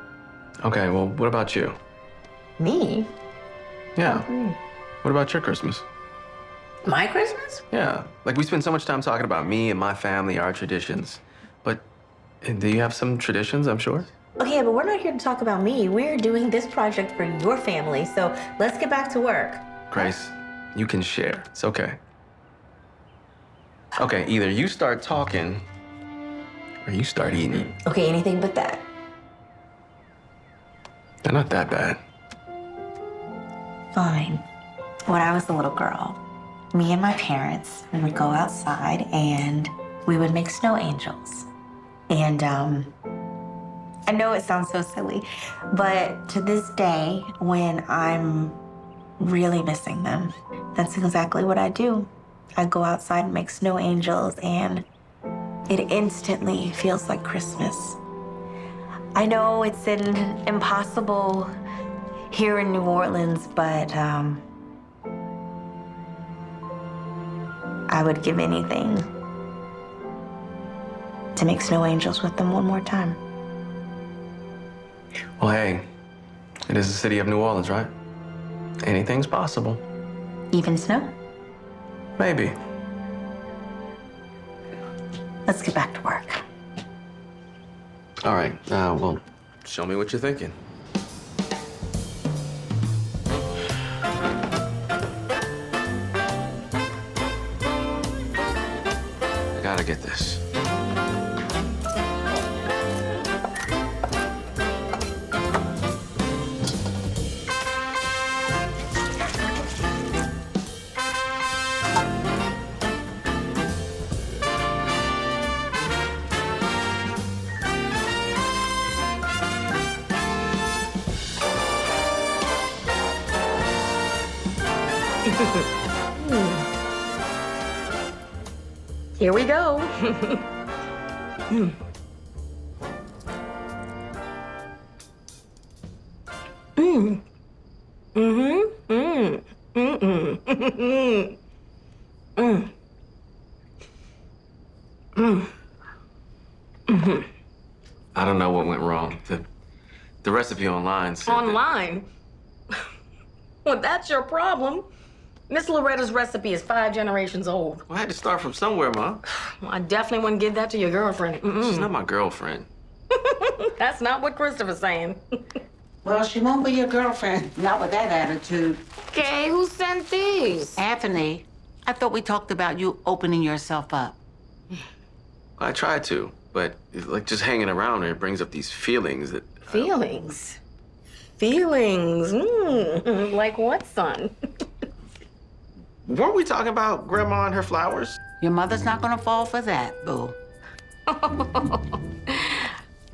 Okay, well, what about you? Me? Yeah. What about your Christmas? My Christmas? Yeah. Like, we spend so much time talking about me and my family, our traditions. But do you have some traditions, I'm sure? Okay, but we're not here to talk about me. We're doing this project for your family, so let's get back to work. Grace, you can share. It's okay. Okay, either you start talking or you start eating. Okay, anything but that. They're not that bad. Fine. When I was a little girl, me and my parents would go outside and we would make snow angels. And I know it sounds so silly, but to this day, when I'm really missing them, that's exactly what I do. I go outside and make snow angels, and it instantly feels like Christmas. I know it's impossible here in New Orleans, but I would give anything to make snow angels with them one more time. Well, hey, it is the city of New Orleans, right? Anything's possible. Even snow? Maybe. Let's get back to work. All right, well, show me what you're thinking. I gotta get this. Here we go. I don't know what went wrong. The recipe online said that- Online? Well, that's your problem. Miss Loretta's recipe is 5 generations old. Well, I had to start from somewhere, Mom. Well, I definitely wouldn't give that to your girlfriend. She's not my girlfriend. That's not what Christopher's saying. Well, she won't be your girlfriend, not with that attitude. Okay, who sent these? Anthony, I thought we talked about you opening yourself up. I tried to, but like just hanging around her, it brings up these feelings that... Feelings? Feelings? Like what, son? Weren't we talking about Grandma and her flowers? Your mother's not gonna fall for that, boo.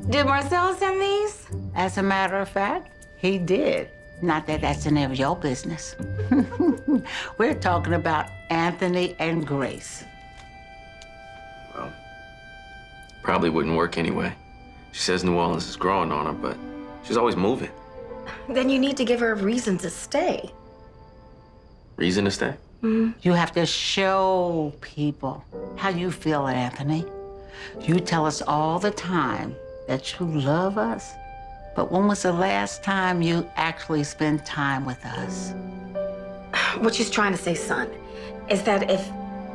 Did Marcel send these? As a matter of fact, he did. Not that that's any of your business. We're talking about Anthony and Grace. Well, probably wouldn't work anyway. She says New Orleans is growing on her, but she's always moving. Then you need to give her a reason to stay. Reason to stay? You have to show people how you feel, Anthony. You tell us all the time that you love us, But when was the last time you actually spent time with us? What she's trying to say, son, is that if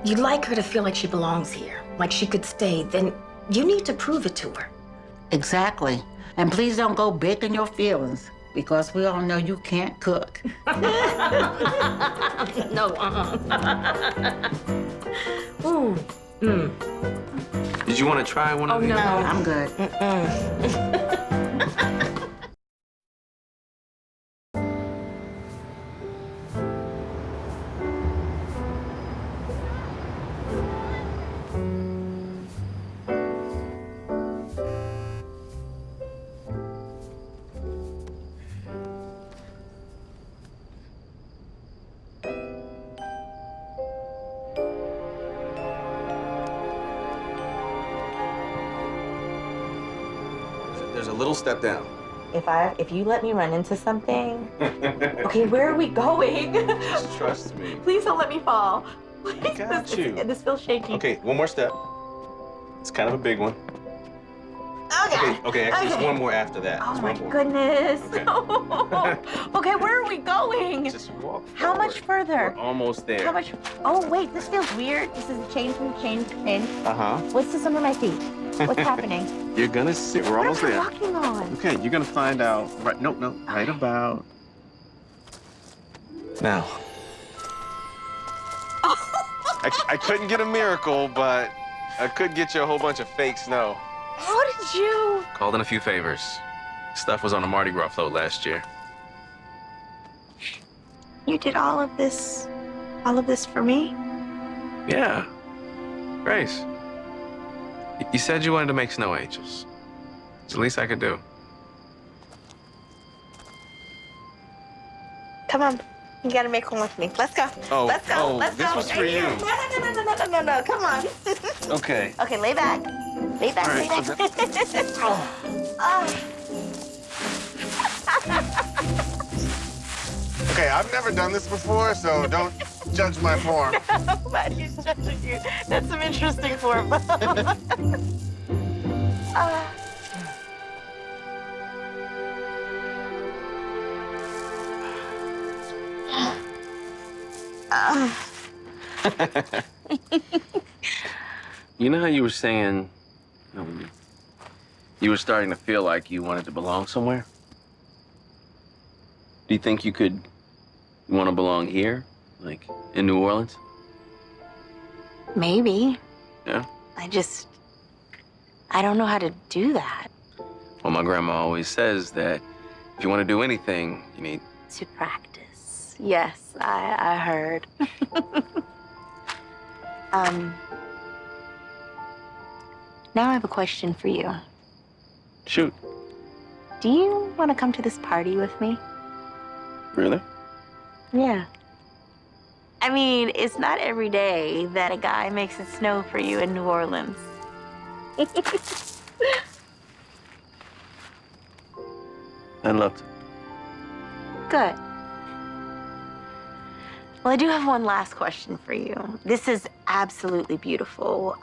you'd like her to feel like she belongs here, like she could stay, then you need to prove it to her. Exactly. And please don't go big in your feelings, because we all know you can't cook. No, Ooh. Did you want to try one of these? No. I'm good. There's a little step down. If you let me run into something. Okay, where are we going? Just trust me. Please don't let me fall. I got you. This feels shaky. Okay, one more step. It's kind of a big one. Okay, actually, it's one more after that. Oh It's my one more. goodness. Okay. Okay, where are we going? Just walk How much forward. further? We're almost there. How much? Oh wait, this feels weird. This is a change. Uh-huh. What's this under my feet? What's happening? You're gonna sit. We're What almost am I there. walking on? Okay, you're gonna find out. Right? No. Right about now. I couldn't get a miracle, but I could get you a whole bunch of fake snow. How did you? Called in a few favors. Stuff was on a Mardi Gras float last year. You did all of this for me? Yeah. Grace. You said you wanted to make snow angels. It's the least I could do. Come on. You gotta make one with me. Let's go. Oh, Let's go. Let's this go. was for you. No. Come on. Okay. Okay, lay back. Lay back, All lay right, back. Okay, I've never done this before, so don't judge my form. Nobody's judging you. That's some interesting form. You know how you were saying you were starting to feel like you wanted to belong somewhere? Do you think you want to belong here, like in New Orleans? Maybe. Yeah? I don't know how to do that. Well, my grandma always says that if you want to do anything, you need... To practice. Yes, I heard. Now I have a question for you. Shoot. Do you want to come to this party with me? Really? Yeah. I mean, it's not every day that a guy makes it snow for you in New Orleans. I'd love to. Good. Well, I do have one last question for you. This is absolutely beautiful.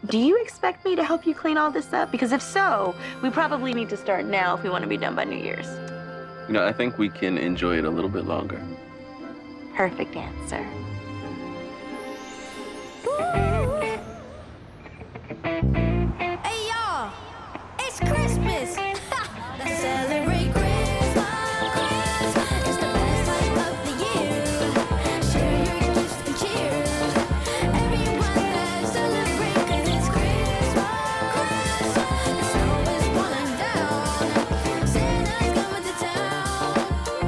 Do you expect me to help you clean all this up? Because if so, we probably need to start now if we want to be done by New Year's. You know, I think we can enjoy it a little bit longer. Perfect answer. Hey y'all, it's Christmas. Let's celebrate Christmas. It's the best time of the year. Share your gifts and cheer. Everyone let's celebrate 'cause it's Christmas. The snow is falling down. Santa's coming to town.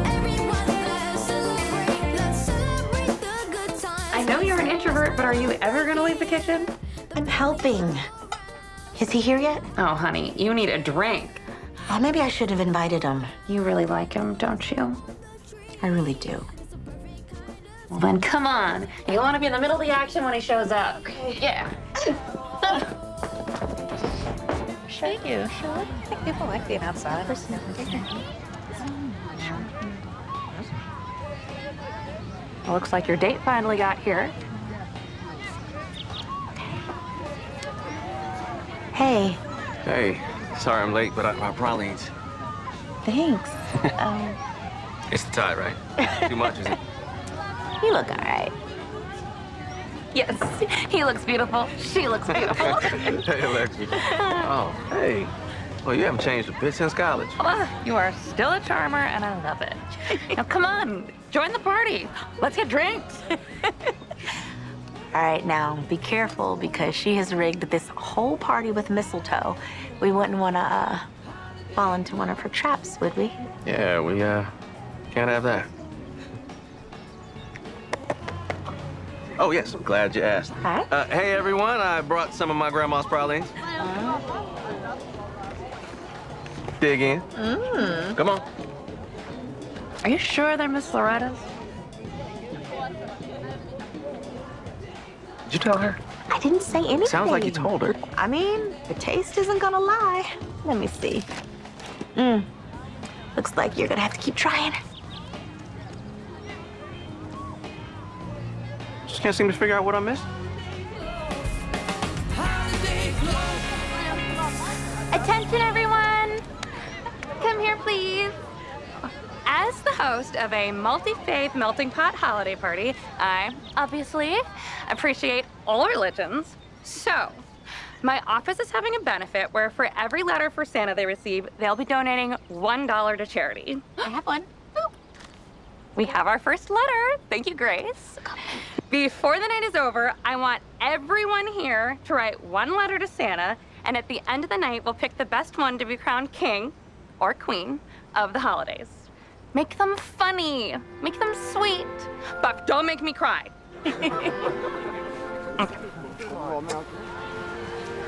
Everyone let's celebrate the good times. I know you're an introvert, but are you ever gonna leave the kitchen? I'm helping. Is he here yet? Oh, honey, you need a drink. Oh, maybe I should have invited him. You really like him, don't you? I really do. Well, then come on. You want to be in the middle of the action when he shows up. Okay. Yeah. Sure you. Sure. I think people like being outside. Well, looks like your date finally got here. Hey, Hey, sorry I'm late, but I probably thanks. It's the tie, right? Too much, is it? You look all right. Yes, he looks beautiful. She looks beautiful. Hey, Alexis. Oh, hey. Well, you haven't changed a bit since college. You are still a charmer, and I love it. Now, come on, join the party. Let's get drinks. All right, now be careful because she has rigged this whole party with mistletoe. We wouldn't want to fall into one of her traps, would we? Yeah, we can't have that. Oh, yes, I'm glad you asked. Hi. Hey, everyone, I brought some of my grandma's pralines. Dig in. Come on. Are you sure they're Miss Loretta's? Did you tell her? I didn't say anything. Sounds like you told her. I mean, the taste isn't gonna lie. Let me see. Looks like you're gonna have to keep trying. Just can't seem to figure out what I missed. Attention, everyone. Come here, please. As the host of a multi-faith melting pot holiday party, I obviously appreciate all religions. So, my office is having a benefit where for every letter for Santa they receive, they'll be donating $1 to charity. I have one. Boop. We have our first letter. Thank you, Grace. Before the night is over, I want everyone here to write one letter to Santa, and at the end of the night, we'll pick the best one to be crowned king or queen of the holidays. Make them funny, make them sweet, but don't make me cry. Okay.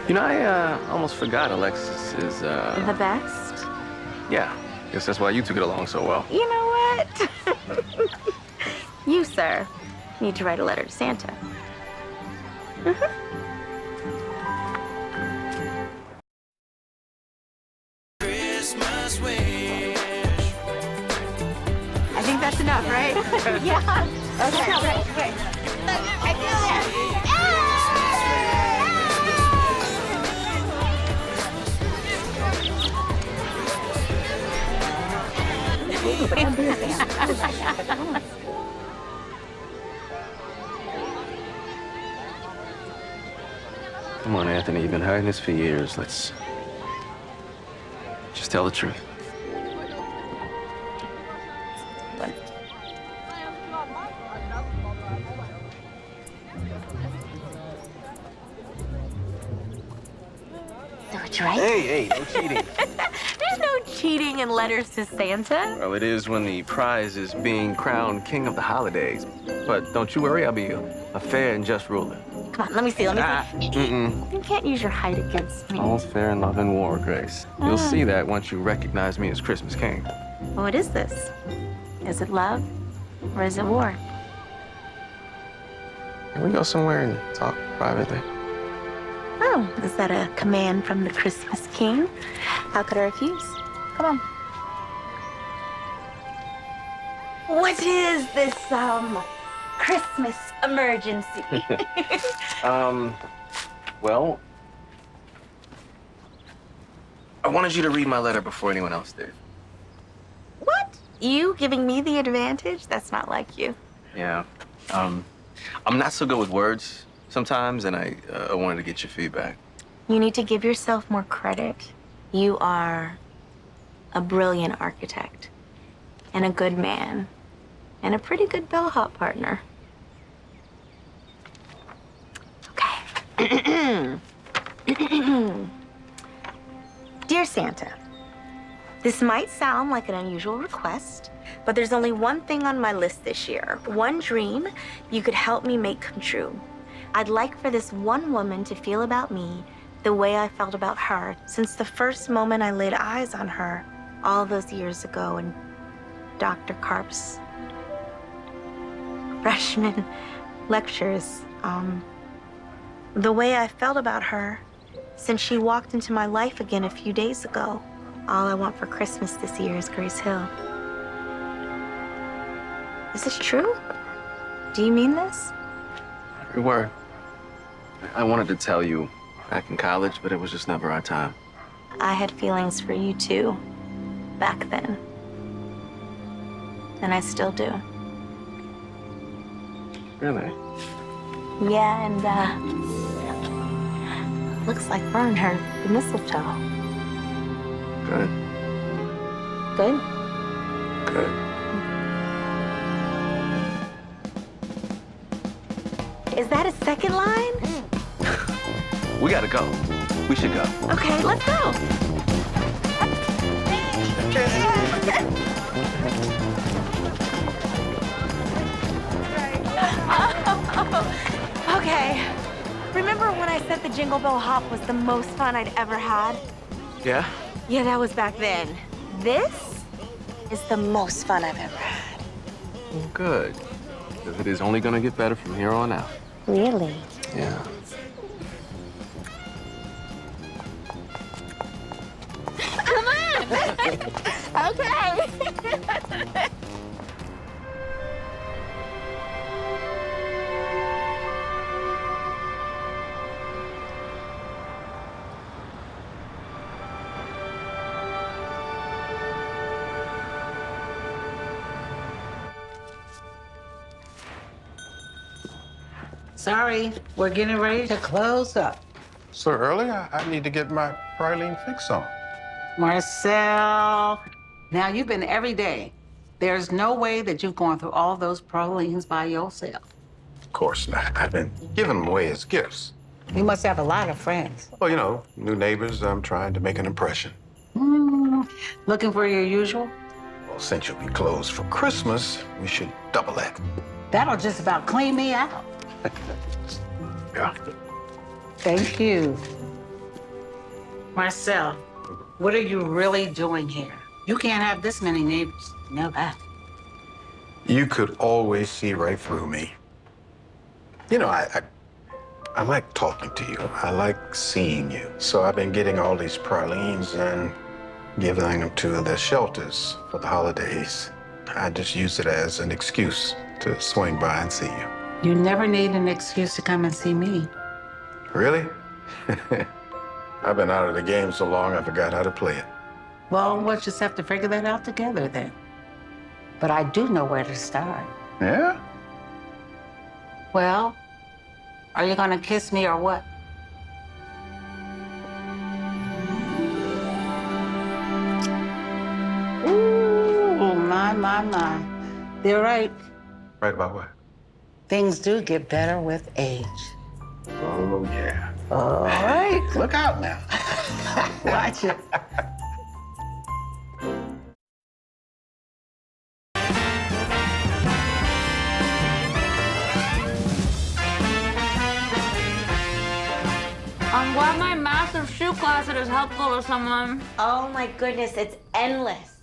You know, I almost forgot Alexis is, The best? Yeah, guess that's why you two get along so well. You know what? You, sir, need to write a letter to Santa. Christmas wish. I think that's enough, right? Yeah. Okay. I feel Come on, Anthony, you've been hiding this for years. Let's just tell the truth. So it's right. Hey, no cheating. There's no cheating in letters to Santa. Well, it is when the prize is being crowned king of the holidays. But don't you worry, I'll be a fair and just ruler. Come on, let me see. You can't use your height against me. All's fair in love and war, Grace. You'll see that once you recognize me as Christmas king. Well, what is this? Is it love or is it war? Can we go somewhere and talk privately? Oh, is that a command from the Christmas king? How could I refuse? Come on. What is this, Christmas emergency? Well, I wanted you to read my letter before anyone else did. What? You giving me the advantage? That's not like you. Yeah. I'm not so good with words sometimes, and I wanted to get your feedback. You need to give yourself more credit. You are a brilliant architect and a good man and a pretty good bellhop partner. Okay. Dear Santa, this might sound like an unusual request, but there's only one thing on my list this year, one dream you could help me make come true. I'd like for this one woman to feel about me the way I felt about her since the first moment I laid eyes on her all those years ago in Dr. Karp's freshman lectures. The way I felt about her since she walked into my life again a few days ago. All I want for Christmas this year is Grace Hill. Is this true? Do you mean this? Every word. I wanted to tell you back in college, but it was just never our time. I had feelings for you too. back then. And I still do. Really? Yeah, and looks like Fern heard the mistletoe. Good. Good? Good. Is that a second line? We gotta go. We should go. Okay, let's go. Okay. Remember when I said the Jingle Bell Hop was the most fun I'd ever had? Yeah? Yeah, that was back then. This is the most fun I've ever had. Well, good. Because it is only gonna get better from here on out. Really? Yeah. Come on! Okay. Sorry, we're getting ready to close up. So early, I need to get my praline fix on. Marcel, now you've been every day. There's no way that you've gone through all those pralines by yourself. Of course not. I've been giving them away as gifts. You must have a lot of friends. Well, you know, new neighbors, I'm trying to make an impression. Looking for your usual? Well, since you'll be closed for Christmas, we should double that. That'll just about clean me out. Yeah. Thank you. Marcel, what are you really doing here? You can't have this many neighbors. You know that. You could always see right through me. You know, I like talking to you. I like seeing you. So I've been getting all these pralines and giving them to the shelters for the holidays. I just use it as an excuse to swing by and see you. You never need an excuse to come and see me. Really? I've been out of the game so long, I forgot how to play it. Well, we'll just have to figure that out together then. But I do know where to start. Yeah? Well, are you gonna kiss me or what? Ooh, my. They're right. Right about what? Things do get better with age. Oh, yeah. All right. Look out now. Watch it. I'm glad my massive shoe closet is helpful to someone. Oh my goodness, it's endless.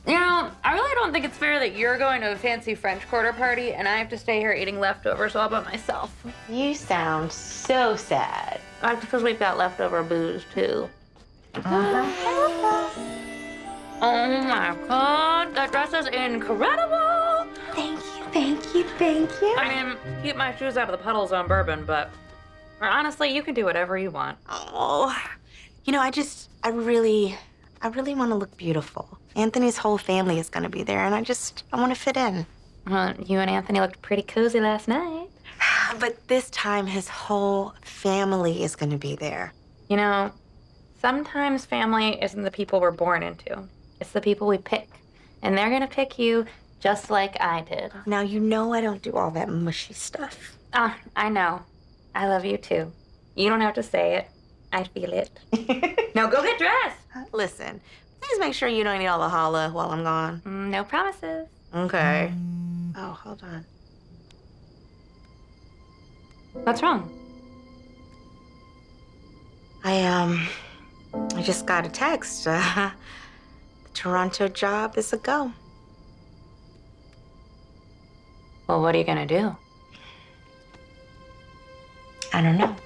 You know, I really don't think it's fair that you're going to a fancy French Quarter party and I have to stay here eating leftovers all by myself. You sound so sad. That's because we've got leftover booze, too. Oh my God, that dress is incredible. Thank you. I mean, keep my shoes out of the puddles on bourbon, but honestly, you can do whatever you want. Oh, you know, I really want to look beautiful. Anthony's whole family is going to be there, and I want to fit in. Well, you and Anthony looked pretty cozy last night. But this time, his whole family is going to be there. You know, sometimes family isn't the people we're born into. It's the people we pick. And they're going to pick you just like I did. Now, you know I don't do all that mushy stuff. Ah, I know. I love you, too. You don't have to say it. I feel it. Now go get dressed. Listen, please make sure you don't eat all the challah while I'm gone. No promises. Okay. Oh, hold on. What's wrong? I just got a text. The Toronto job is a go. Well, what are you gonna do? I don't know.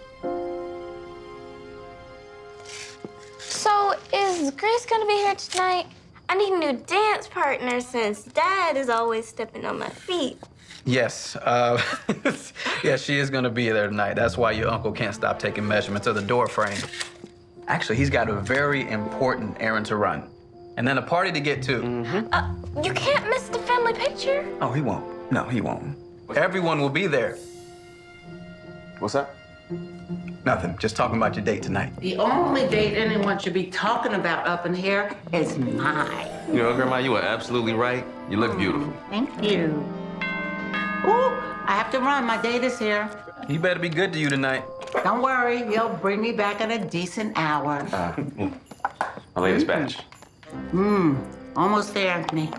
So, is Grace gonna be here tonight? I need a new dance partner since Dad is always stepping on my feet. Yes. Yeah, she is going to be there tonight. That's why your uncle can't stop taking measurements of the door frame. Actually, he's got a very important errand to run. And then a party to get to. You can't miss the family picture. Oh, he won't. No, he won't. Everyone will be there. What's that? Nothing. Just talking about your date tonight. The only date anyone should be talking about up in here is mine. You know, Grandma, you are absolutely right. You look beautiful. Thank you. Ooh, I have to run. My date is here. He better be good to you tonight. Don't worry, he'll bring me back at a decent hour. My latest batch. Almost there, Anthony.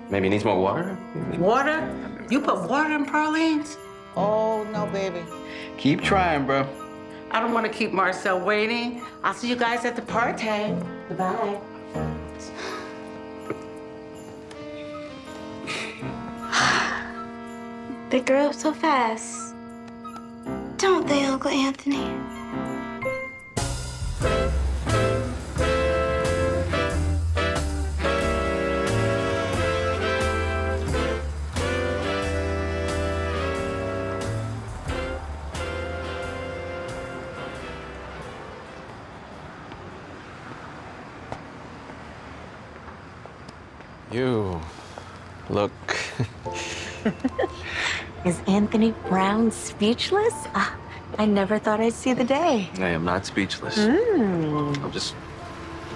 Maybe he needs more water? Water? You put water in pralines? Oh, no, baby. Keep trying, bro. I don't want to keep Marcel waiting. I'll see you guys at the party. Goodbye. They grow up so fast. Don't they, Uncle Anthony? You look... Is Anthony Brown speechless? I never thought I'd see the day. I am not speechless. I'm just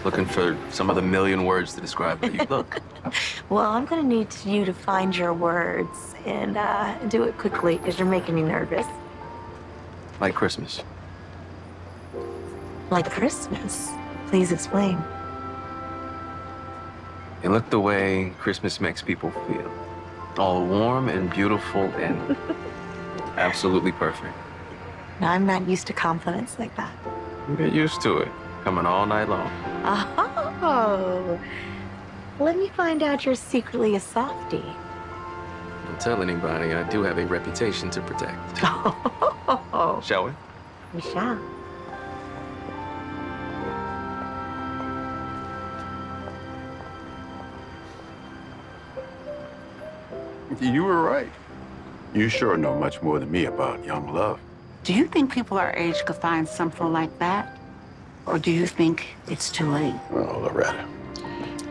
looking for some of the million words to describe how you look. Well, I'm gonna need you to find your words and do it quickly because you're making me nervous. Like Christmas. Like Christmas. Please explain. You look the way Christmas makes people feel. All warm and beautiful and absolutely perfect. Now, I'm not used to compliments like that. You get used to it, coming all night long. Oh, let me find out you're secretly a softie. Don't tell anybody, I do have a reputation to protect. Shall we? We shall. You were right. You sure know much more than me about young love. Do you think people our age could find something like that? Or do you think it's too late? Well, Loretta,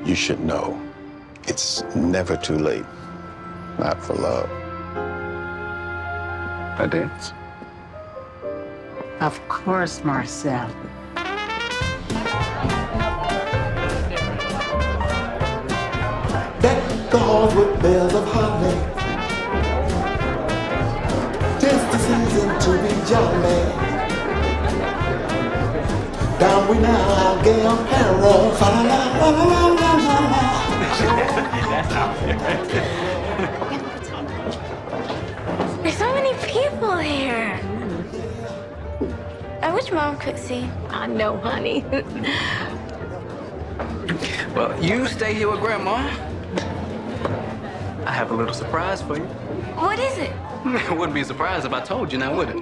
you should know it's never too late. Not for love. I dance. Of course, Marcel. Deck the halls with bells of holly. 'Tis the season to be jolly. Down we now, gay apparel. Fa la la la la la la la. That's out there, right? There's so many people here. I wish Mom could see. I know, honey. Well, you stay here with Grandma. I have a little surprise for you. What is it? It wouldn't be a surprise if I told you now, would it?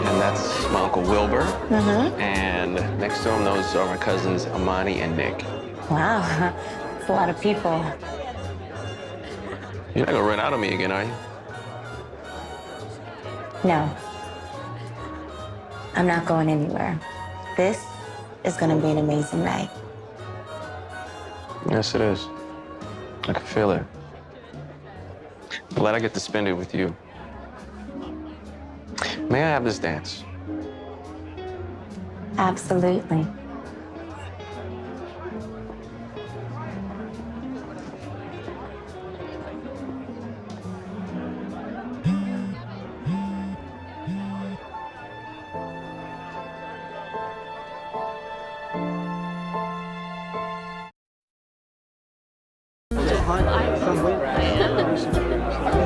And that's my Uncle Wilbur. And next to him, those are my cousins, Amani and Nick. Wow, that's a lot of people. You're not gonna run out on me again, are you? No. I'm not going anywhere. This is gonna be an amazing night. Yes, it is. I can feel it. I'm glad I get to spend it with you. May I have this dance? Absolutely.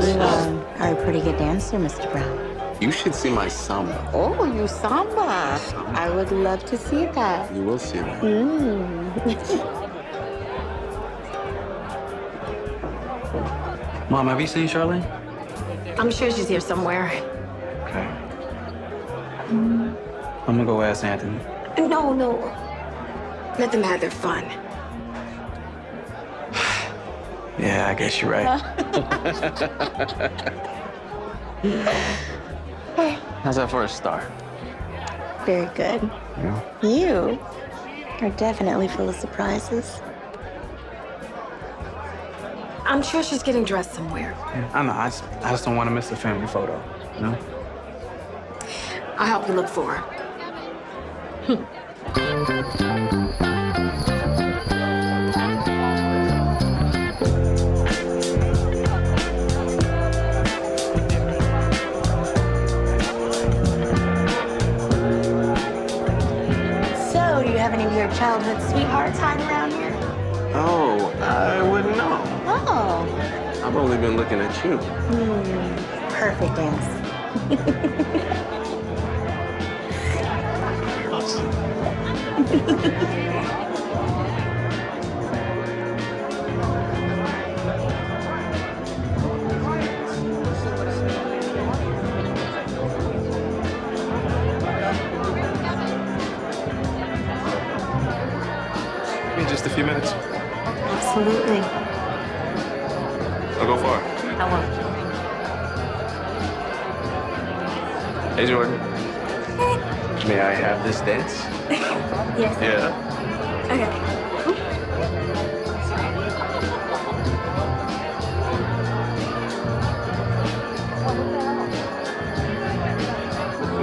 You are a pretty good dancer, Mr. Brown. You should see my samba. Oh, you samba. I would love to see that. You will see that. Mom, have you seen Charlene? I'm sure she's here somewhere. Okay. I'm gonna go ask Anthony. No. Let them have their fun. Yeah, I guess you're right. How's that for a start? Very good. Yeah. You are definitely full of surprises. I'm sure she's getting dressed somewhere. Yeah, I know. I just don't want to miss the family photo, you know? I'll help you look for her. So, do you have any of your childhood sweethearts hiding around here? Oh, I wouldn't know. Oh. I've only been looking at you. Perfect answer. In just a few minutes. Absolutely. I'll go far. I won't. Hey, Jordan. May I have this dance? Yes. Yeah. Okay.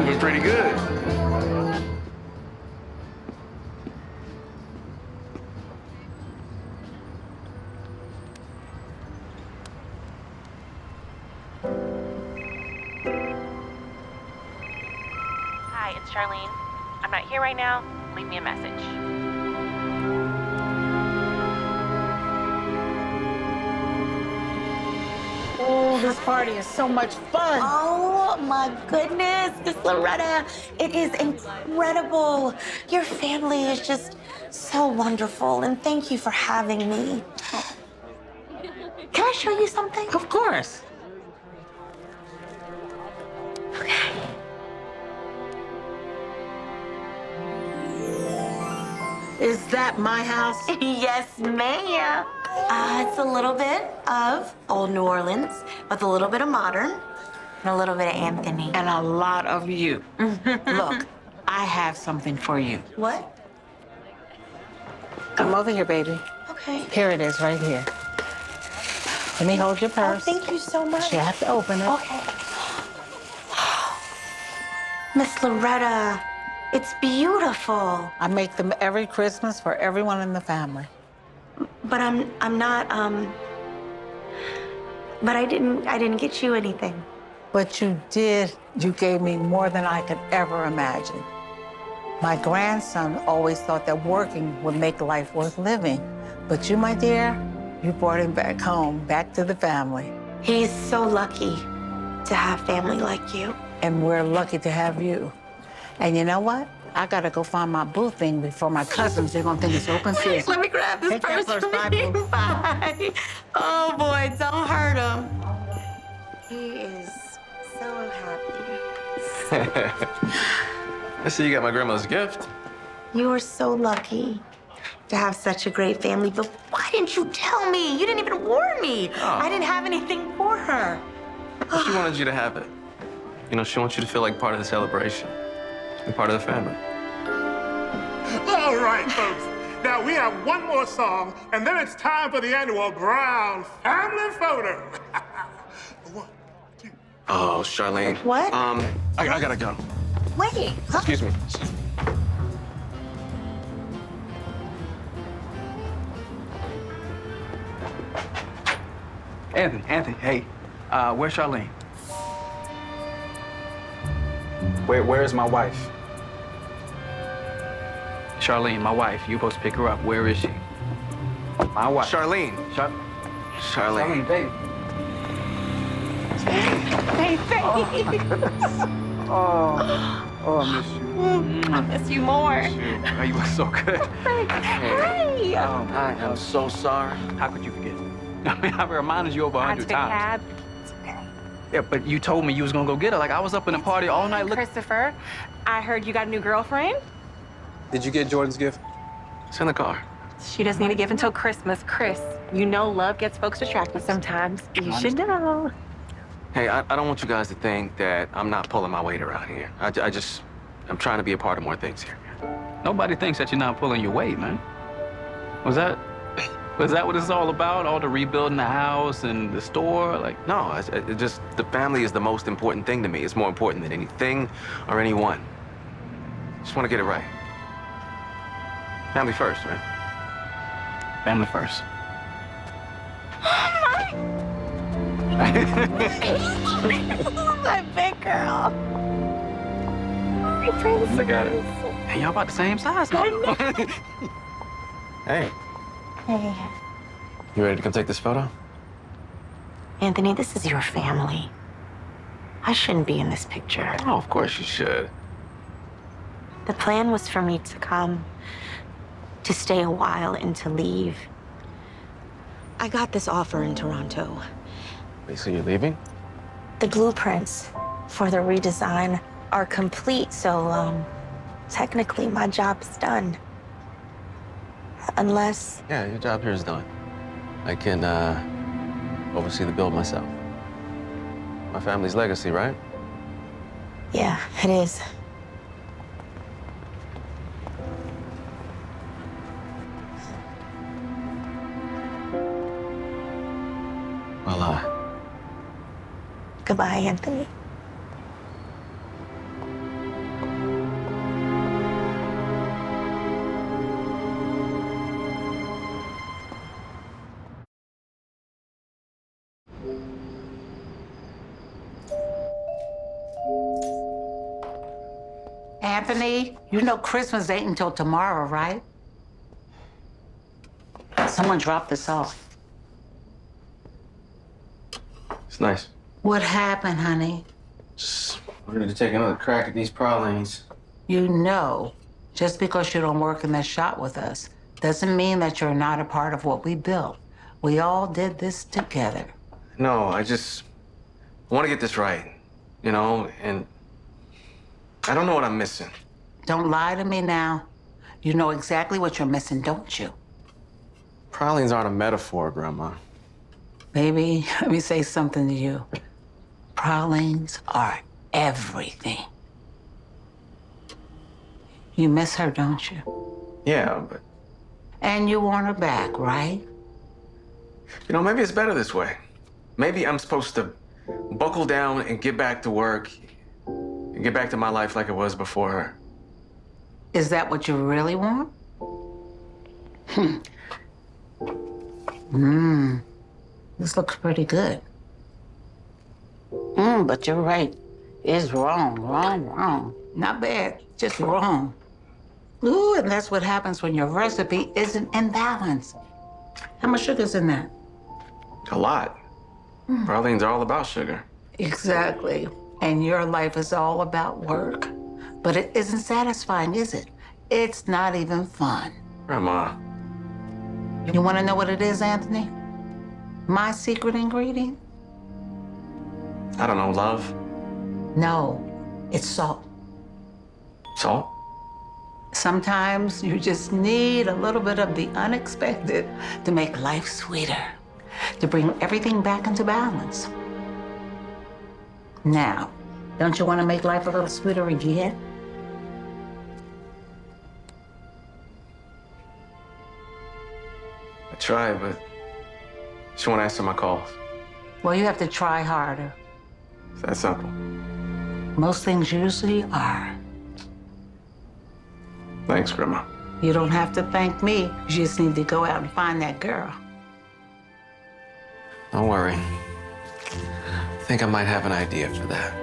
You're pretty good. Hi, it's Charlene. I'm not here right now. Leave me a message. Oh, this party is so much fun. Oh my goodness, Miss Loretta, it is incredible. Your family is just so wonderful, and thank you for having me. Can I show you something? Of course. Okay. Is that my house? Yes, ma'am. It's a little bit of old New Orleans, with a little bit of modern, and a little bit of Anthony. And a lot of you. Look, I have something for you. What? Come over here, baby. Okay. Here it is, right here. Let me hold your Oh, purse. thank you so much. You have to open it. Okay. Miss Loretta, it's beautiful. I make them every Christmas for everyone in the family. But I'm not, but I didn't get you anything. But you did. You gave me more than I could ever imagine. My grandson always thought that working would make life worth living. But you, my dear, you brought him back home, back to the family. He's so lucky to have family like you. And we're lucky to have you. And you know what? I gotta go find my boo thing before my cousins, they're gonna think it's open season. Let me grab this Take that purse purse, from bye, you. boo. Bye. Oh boy, don't hurt him. He is so happy. I see you got my grandma's gift. You are so lucky to have such a great family, but why didn't you tell me? You didn't even warn me. Oh. I didn't have anything for her. Well, she wanted you to have it. You know, she wants you to feel like part of the celebration and part of the family. All right, folks. Now we have one more song, and then it's time for the annual Brown family photo. One, two. Oh, Charlene. What? I gotta go. Wait. Huh? Excuse me. Anthony, hey, where's Charlene? Where's my wife? Charlene, my wife. You're supposed to pick her up. Where is she? My wife. Charlene. Charlene. baby. Oh, I miss you. I miss you more. Oh, you look so good. Hey. I am so sorry. How could you forget? I mean, I've reminded you over 100 times. Cab. Yeah, but you told me you was gonna go get her. Like, I was up in the party all night looking. Christopher, I heard you got a new girlfriend. Did you get Jordan's gift? It's in the car. She doesn't need to give until Christmas. Chris, you know love gets folks distracted sometimes. You should know. Hey, I don't want you guys to think that I'm not pulling my weight around here. I'm trying to be a part of more things here. Nobody thinks that you're not pulling your weight, man. Was that what it's all about? All the rebuilding the house and the store? Like, No, it just, the family is the most important thing to me. It's more important than anything or anyone. Just want to get it right. Family first, right? family first. My big girl. My princess. Look at it. Hey, y'all about the same size now. Hey, Hey, you ready to come take this photo? Anthony, this is your family. I shouldn't be in this picture. Oh, of course you should. The plan was for me to come, to stay a while, and to leave. I got this offer in Toronto. Wait, so you're leaving? The blueprints for the redesign are complete, so technically my job's done. Unless... Yeah, your job here is done. I can oversee the build myself. My family's legacy, right? Yeah, it is. Well, Goodbye, Anthony. Anthony, you know Christmas ain't until tomorrow, right? Someone dropped this off. it's nice. What happened, honey? Just wanted to take another crack at these pralines. You know, just because you don't work in the shop with us doesn't mean that you're not a part of what we built. We all did this together. No, I want to get this right, you know, and I don't know what I'm missing. Don't lie to me now. You know exactly what you're missing, don't you? Pralines aren't a metaphor, Grandma. Baby, let me say something to you. Pralines are everything. You miss her, don't you? Yeah, but... And you want her back, right? You know, maybe it's better this way. Maybe I'm supposed to buckle down and get back to work and get back to my life like it was before her. Is that what you really want? This looks pretty good. But you're right. It's wrong. Not bad, just wrong. Ooh, and that's what happens when your recipe isn't in balance. How much sugar's in that? A lot. Pralines are all about sugar. Exactly. And your life is all about work. But it isn't satisfying, is it? It's not even fun. Grandma. You want to know what it is, Anthony? My secret ingredient? I don't know, love? No, it's salt. Salt? Sometimes you just need a little bit of the unexpected to make life sweeter, to bring everything back into balance. Now, don't you want to make life a little sweeter again? I try, but she won't answer my calls. Well, you have to try harder. It's that simple. Most things usually are. Thanks, Grandma. You don't have to thank me. You just need to go out and find that girl. Don't worry. I think I might have an idea for that.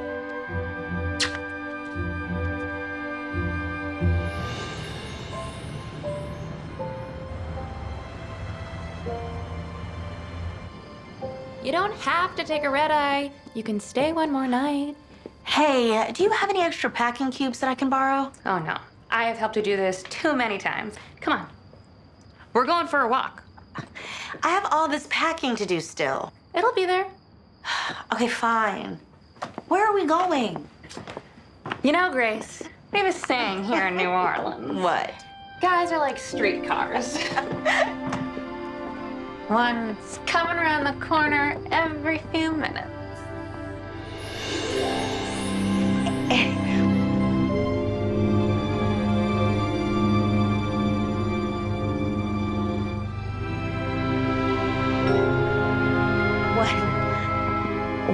You don't have to take a red eye. You can stay one more night. Hey, do you have any extra packing cubes that I can borrow? Oh no, I have helped you do this too many times. Come on, we're going for a walk. I have all this packing to do still. It'll be there. Okay, fine. Where are we going? You know, Grace, we have a saying here in New Orleans. What? Guys are like streetcars. One's coming around the corner every few minutes.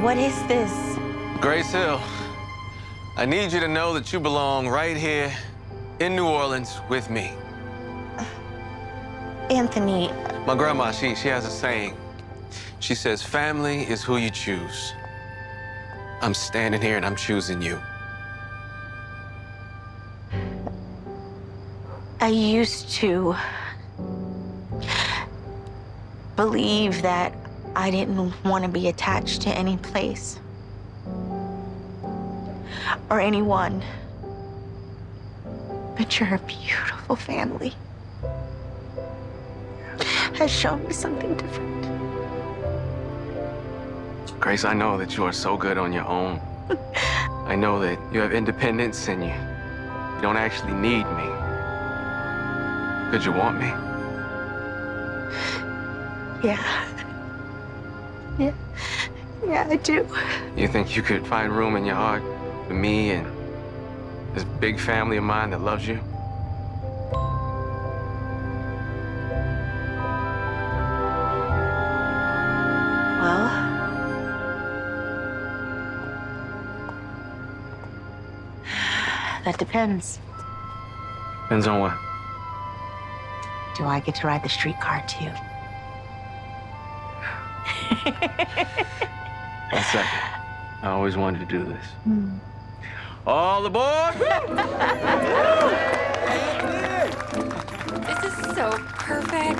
What is this? Grace Hill, I need you to know that you belong right here in New Orleans with me. Anthony. My grandma, she has a saying. She says, family is who you choose. I'm standing here and I'm choosing you. I used to believe that I didn't want to be attached to any place or anyone. But you're a beautiful family. Has shown me something different. Grace, I know that you are so good on your own. I know that you have independence and you don't actually need me. Could you want me? Yeah. Yeah, I do. You think you could find room in your heart for me and this big family of mine that loves you? Well, that depends. Depends on what? Do I get to ride the streetcar too? A second. I always wanted to do this. All aboard! This is so perfect.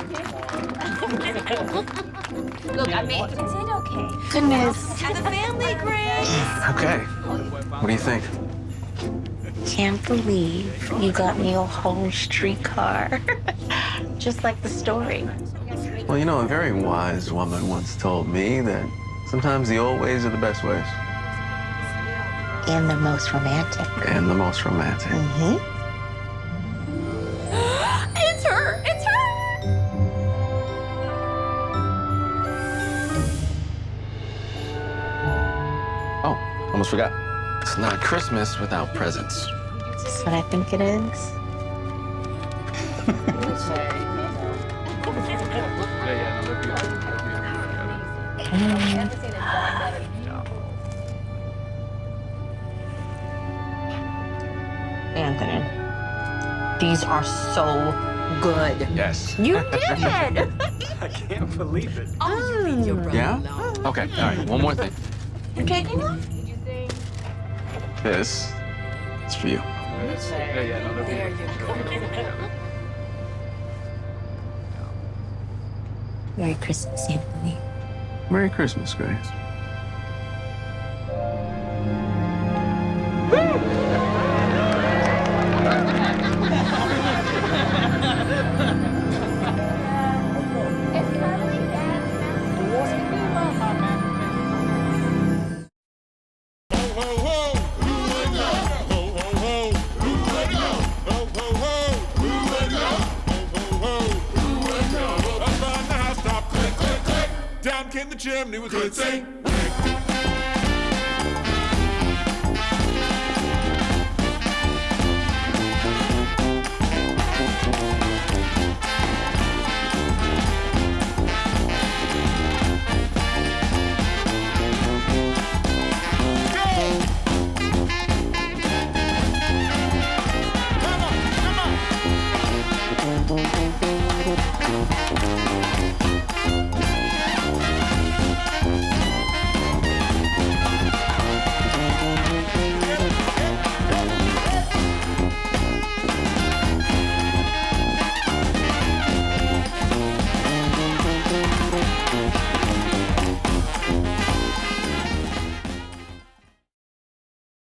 Look, I mean, is it okay? Goodness. As a family, Grace. Okay. What do you think? Can't believe you got me a whole streetcar. Just like the story. Well, you know, a very wise woman once told me that sometimes the old ways are the best ways. And the most romantic. And the most romantic. It's her! It's her! Oh, almost forgot. It's not Christmas without presents. That's what I think it is. Anthony, these are so good. Yes. You did! I can't believe it. Oh, you think you're right. Yeah? Okay, all right, one more thing. You're taking them? This is for you. There you go. Merry Christmas, Anthony. Merry Christmas, Grace. Down came the chimney with good sing.